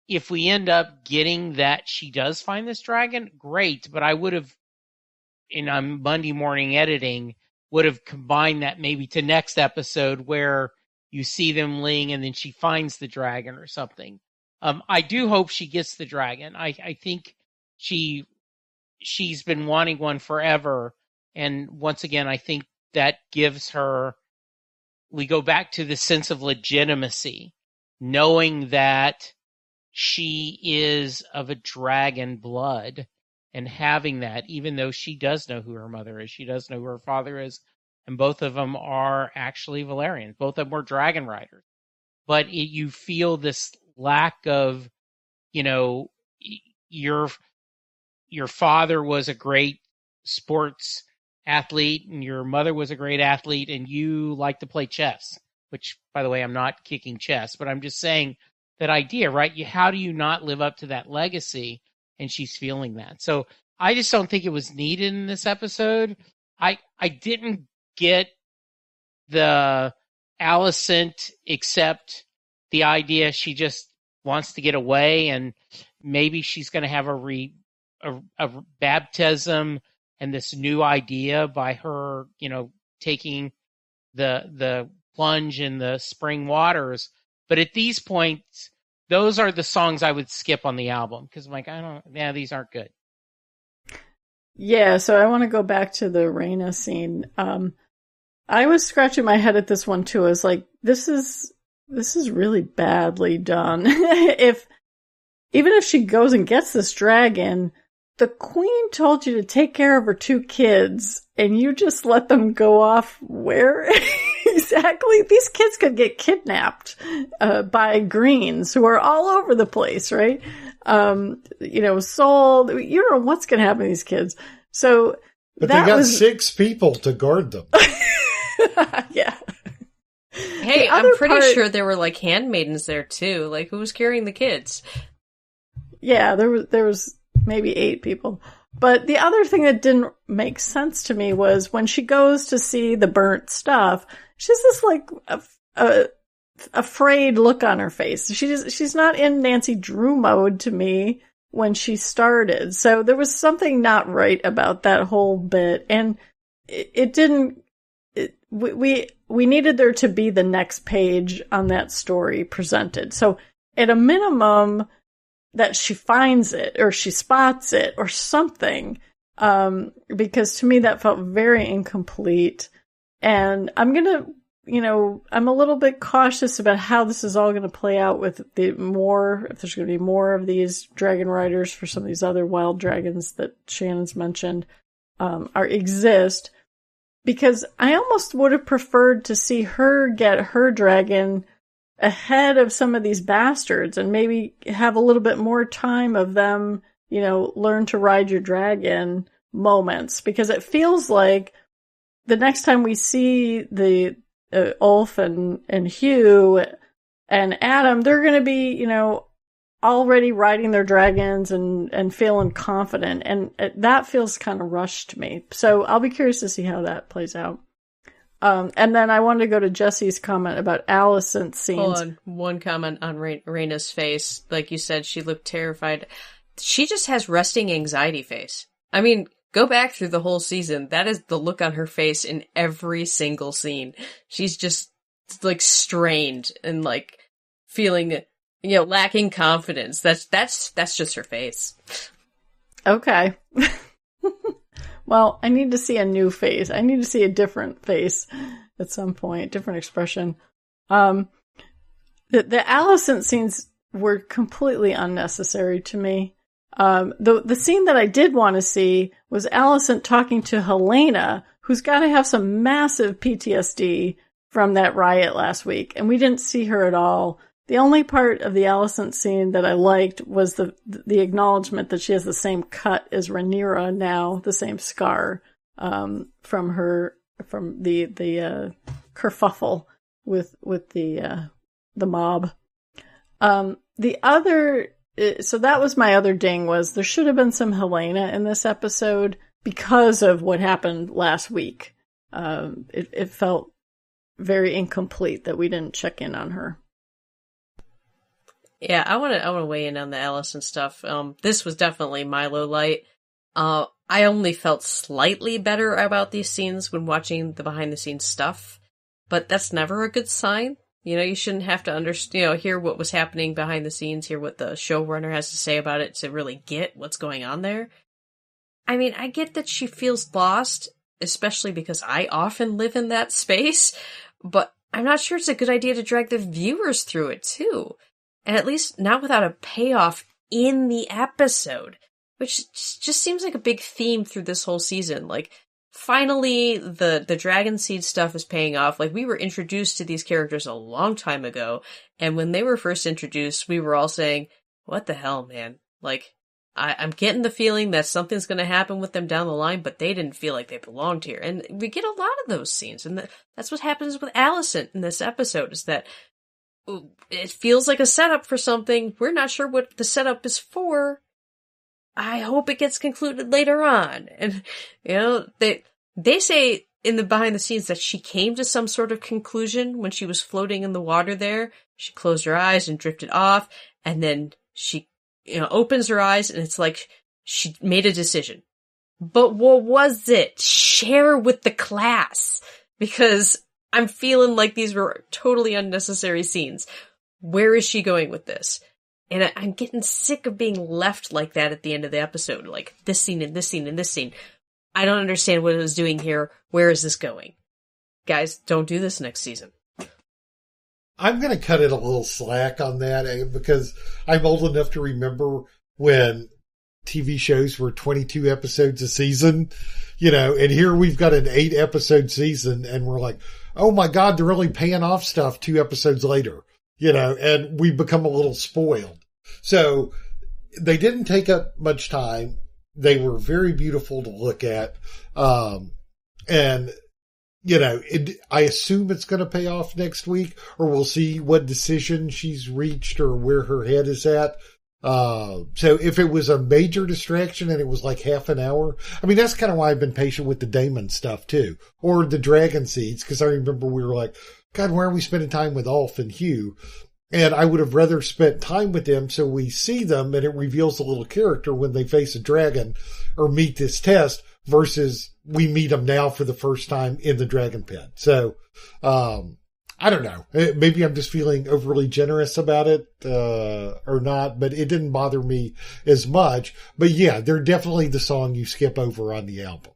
if we end up getting that she does find this dragon, great. But I would have, in Monday morning editing, would have combined that maybe to next episode where you see them laying and then she finds the dragon or something. I do hope she gets the dragon. I think she's been wanting one forever. And once again, I think that gives her, we go back to the sense of legitimacy, knowing that she is of a dragon blood, and having that, even though she does know who her mother is, she does know who her father is, and both of them are actually Valerians. Both of them were dragon riders. But you feel this lack of, your father was a great sports athlete and your mother was a great athlete and you like to play chess, which, by the way, I'm not kicking chess, but I'm just saying that idea, right? How do you not live up to that legacy? And she's feeling that. So I just don't think it was needed in this episode. I didn't get the Alicent, except the idea she just wants to get away, and maybe she's going to have a baptism and this new idea by her, taking the plunge in the spring waters. But at these points, those are the songs I would skip on the album because I'm like, these aren't good. Yeah, so I want to go back to the Rhaena scene. I was scratching my head at this one too. I was like, this is really badly done. Even if she goes and gets this dragon, the queen told you to take care of her 2 kids, and you just let them go off where exactly? These kids could get kidnapped by Greens who are all over the place, right? Sold. You don't know what's going to happen to these kids. So, but they got 6 people to guard them. Yeah. Hey, I'm pretty sure there were like handmaidens there too. Like, who was carrying the kids? Yeah, there was maybe 8 people. But the other thing that didn't make sense to me was when she goes to see the burnt stuff, she's this like afraid look on her face. She's not in Nancy Drew mode to me when she started. So there was something not right about that whole bit, and it didn't. We needed there to be the next page on that story presented. So at a minimum, that she finds it or she spots it or something, because to me that felt very incomplete. And I'm gonna, I'm a little bit cautious about how this is all going to play out with if there's going to be more of these dragon riders for some of these other wild dragons that Shannon's mentioned, exist. Because I almost would have preferred to see her get her dragon ahead of some of these bastards and maybe have a little bit more time of them, learn to ride your dragon moments. Because it feels like the next time we see the Ulf and Hugh and Adam, they're going to be, already riding their dragons and feeling confident. And that feels kind of rushed to me. So I'll be curious to see how that plays out. And then I wanted to go to Jesse's comment about Alicent's scenes. Hold on. One comment on Rhaena's face. Like you said, she looked terrified. She just has resting anxiety face. I mean, go back through the whole season. That is the look on her face in every single scene. She's just like strained and like feeling, lacking confidence. That's just her face. Okay. Well, I need to see a new face. I need to see a different face at some point, different expression. The Alicent scenes were completely unnecessary to me. The scene that I did want to see was Alicent talking to Helena, who's got to have some massive PTSD from that riot last week, and we didn't see her at all. The only part of the Alicent scene that I liked was the acknowledgement that she has the same cut as Rhaenyra now, the same scar, from the kerfuffle with the mob. The other So that was my other ding, was there should have been some Helena in this episode because of what happened last week. It felt very incomplete that we didn't check in on her. Yeah, I want to weigh in on the Allison stuff. This was definitely my low light. I only felt slightly better about these scenes when watching the behind the scenes stuff, but that's never a good sign. You know, you shouldn't have to understand, hear what was happening behind the scenes, hear what the showrunner has to say about it to really get what's going on there. I mean, I get that she feels lost, especially because I often live in that space, but I'm not sure it's a good idea to drag the viewers through it too. And at least not without a payoff in the episode, which just seems like a big theme through this whole season. Like, finally, the Dragon Seed stuff is paying off. Like, we were introduced to these characters a long time ago, and when they were first introduced, we were all saying, what the hell, man? Like, I'm getting the feeling that something's going to happen with them down the line, but they didn't feel like they belonged here. And we get a lot of those scenes, and that's what happens with Allison in this episode, is that it feels like a setup for something. We're not sure what the setup is for. I hope it gets concluded later on. And, you know, they say in the behind the scenes that she came to some sort of conclusion when she was floating in the water there. She closed her eyes and drifted off, and then she, opens her eyes, and it's like she made a decision. But what was it? Share with the class. Because I'm feeling like these were totally unnecessary scenes. Where is she going with this? And I'm getting sick of being left like that at the end of the episode. Like, this scene and this scene and this scene. I don't understand what it was doing here. Where is this going? Guys, don't do this next season. I'm going to cut it a little slack on that because I'm old enough to remember when TV shows were 22 episodes a season, and here we've got an 8-episode season, and we're like, oh my God, they're really paying off stuff 2 episodes later, and we've become a little spoiled. So they didn't take up much time. They were very beautiful to look at. And, I assume it's going to pay off next week, or we'll see what decision she's reached or where her head is at. So if it was a major distraction and it was like half an hour, I mean, that's kind of why I've been patient with the Damon stuff too, or the Dragon Seeds. Cause I remember we were like, God, why are we spending time with Ulf and Hugh? And I would have rather spent time with them so we see them and it reveals a little character when they face a dragon or meet this test versus we meet them now for the first time in the dragon pit. So, I don't know. Maybe I'm just feeling overly generous about it, or not, but it didn't bother me as much. But yeah, they're definitely the song you skip over on the album.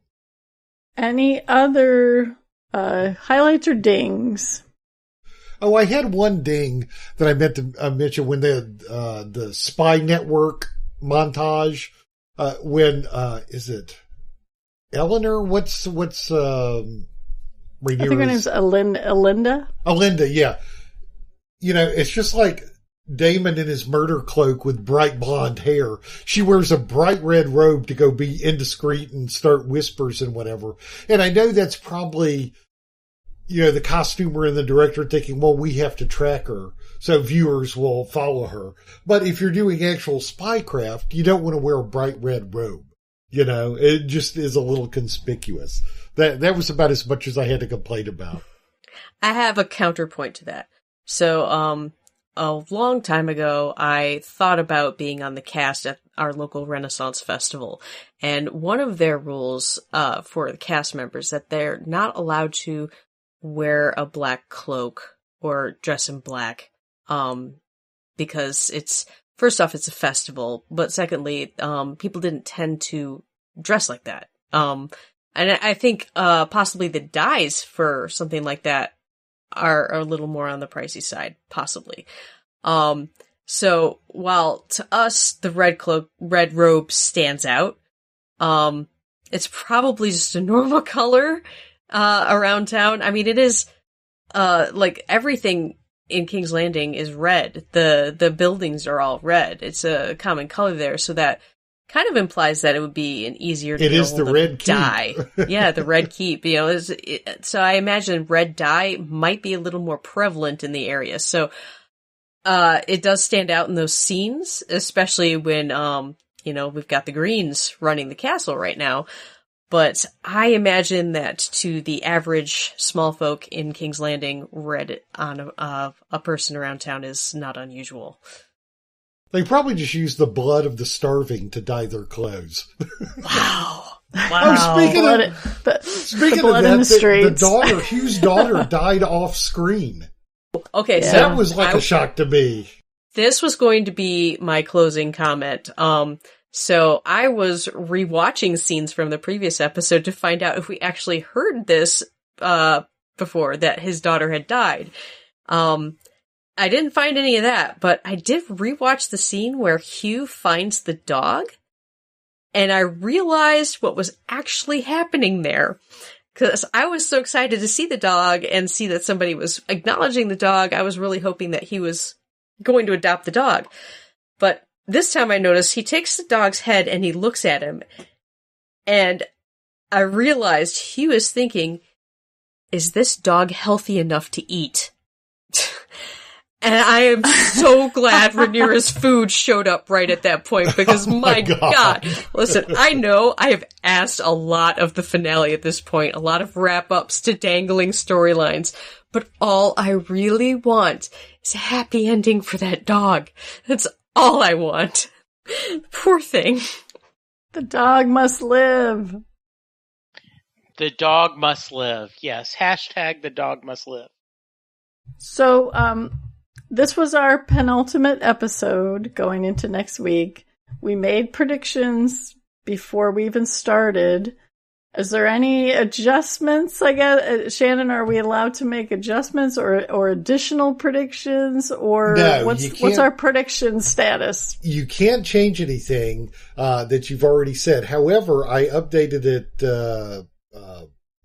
Any other, highlights or dings? Oh, I had one ding that I meant to mention when the Spy Network montage, when, is it Eleanor? What's, I think her name's Alinda. Alinda, yeah. It's just like Damon in his murder cloak with bright blonde hair. She wears a bright red robe to go be indiscreet and start whispers and whatever. And I know that's probably, the costumer and the director thinking, well, we have to track her so viewers will follow her. But if you're doing actual spycraft, you don't want to wear a bright red robe. It just is a little conspicuous. That was about as much as I had to complain about. I have a counterpoint to that. So, a long time ago, I thought about being on the cast at our local Renaissance festival. And one of their rules, for the cast members, that they're not allowed to wear a black cloak or dress in black. Because first off, it's a festival, but secondly, people didn't tend to dress like that. And I think, possibly the dyes for something like that are a little more on the pricey side, possibly. So while to us, the red robe stands out, it's probably just a normal color, around town. I mean, it is, like everything in King's Landing is red. The buildings are all red. It's a common color there, so that kind of implies that it would be an easier to It is the red dye. Yeah, the red keep. So I imagine red dye might be a little more prevalent in the area. So it does stand out in those scenes, especially when, we've got the Greens running the castle right now. But I imagine that to the average small folk in King's Landing, red on a person around town is not unusual. They probably just use the blood of the starving to dye their clothes. Wow. Oh, speaking of that, the daughter, Hugh's daughter, died off screen. Okay, so that was like a shock to me. This was going to be my closing comment. So I was rewatching scenes from the previous episode to find out if we actually heard this before, that his daughter had died. I didn't find any of that, but I did rewatch the scene where Hugh finds the dog, and I realized what was actually happening there. Because I was so excited to see the dog and see that somebody was acknowledging the dog, I was really hoping that he was going to adopt the dog. But this time I noticed he takes the dog's head and he looks at him, and I realized he was thinking, is this dog healthy enough to eat? And I am so glad Rhaenyra's food showed up right at that point, because my God. Listen, I know I have asked a lot of the finale at this point, a lot of wrap-ups to dangling storylines, but all I really want is a happy ending for that dog. That's all I want. Poor thing. The dog must live. The dog must live. Yes. Hashtag the dog must live. So, this was our penultimate episode going into next week. We made predictions before we even started. Is there any adjustments, I guess? Shannon, are we allowed to make adjustments or additional predictions? Or no, what's our prediction status? You can't change anything that you've already said. However, I updated it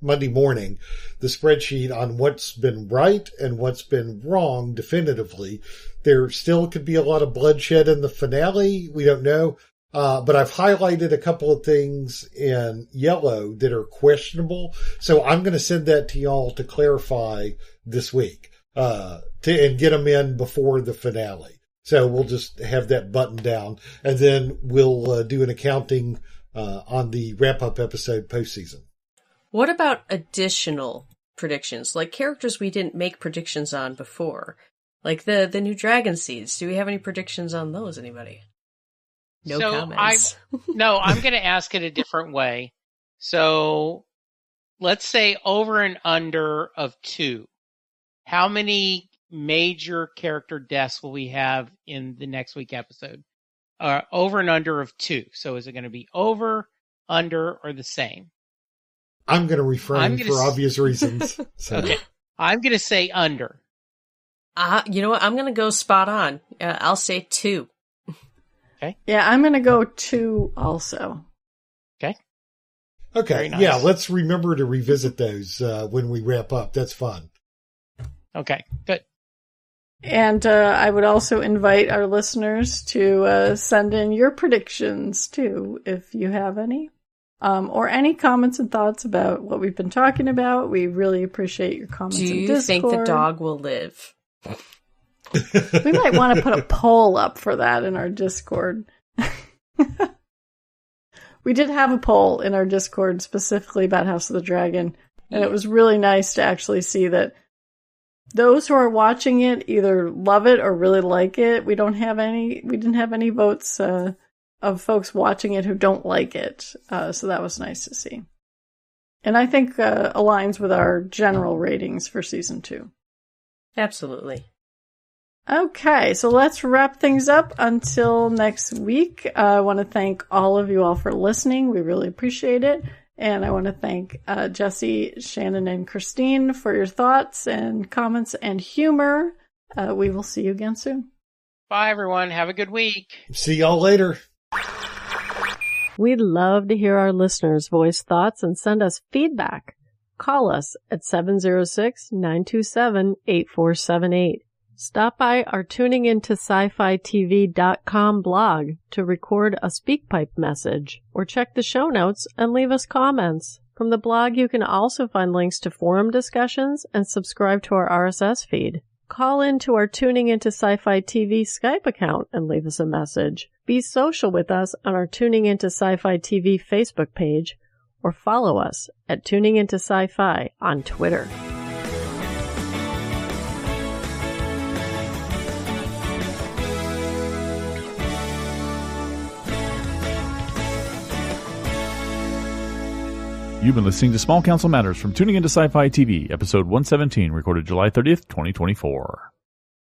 Monday morning, the spreadsheet on what's been right and what's been wrong definitively. There still could be a lot of bloodshed in the finale. We don't know. But I've highlighted a couple of things in yellow that are questionable. So I'm going to send that to y'all to clarify this week, and get them in before the finale. So we'll just have that buttoned down, and then we'll do an accounting on the wrap-up episode postseason. What about additional predictions, like characters we didn't make predictions on before? Like the new dragon seeds. Do we have any predictions on those, anybody? No comments. I'm going to ask it a different way. So let's say over and under of 2. How many major character deaths will we have in the next week episode? Over and under of 2. So is it going to be over, under, or the same? I'm going to refrain for obvious reasons. So. Okay. I'm going to say under. You know what? I'm going to go spot on. I'll say 2. Okay. Yeah, I'm going to go 2 also. Okay. Okay. Nice. Yeah, let's remember to revisit those when we wrap up. That's fun. Okay, good. And I would also invite our listeners to send in your predictions, too, if you have any. Or any comments and thoughts about what we've been talking about. We really appreciate your comments in Discord. Do you think the dog will live? We might want to put a poll up for that in our Discord. We did have a poll in our Discord specifically about House of the Dragon, and it was really nice to actually see that those who are watching it either love it or really like it. We didn't have any votes of folks watching it who don't like it. So that was nice to see. And I think aligns with our general ratings for season 2. Absolutely. Okay, so let's wrap things up until next week. I want to thank all of you all for listening. We really appreciate it. And I want to thank Jesse, Shannon, and Christine for your thoughts and comments and humor. We will see you again soon. Bye, everyone. Have a good week. See y'all later. We'd love to hear our listeners voice thoughts and send us feedback. Call us at 706-927-8478. Stop by our tuningintoscifitv.com blog to record a SpeakPipe message, or check the show notes and leave us comments. From the blog, you can also find links to forum discussions and subscribe to our RSS feed. Call into our Tuning Into Sci-Fi TV Skype account and leave us a message. Be social with us on our Tuning Into Sci-Fi TV Facebook page, or follow us at Tuning Into Sci-Fi on Twitter. You've been listening to Small Council Matters from Tuning Into Sci-Fi TV, episode 117, recorded July 30th, 2024.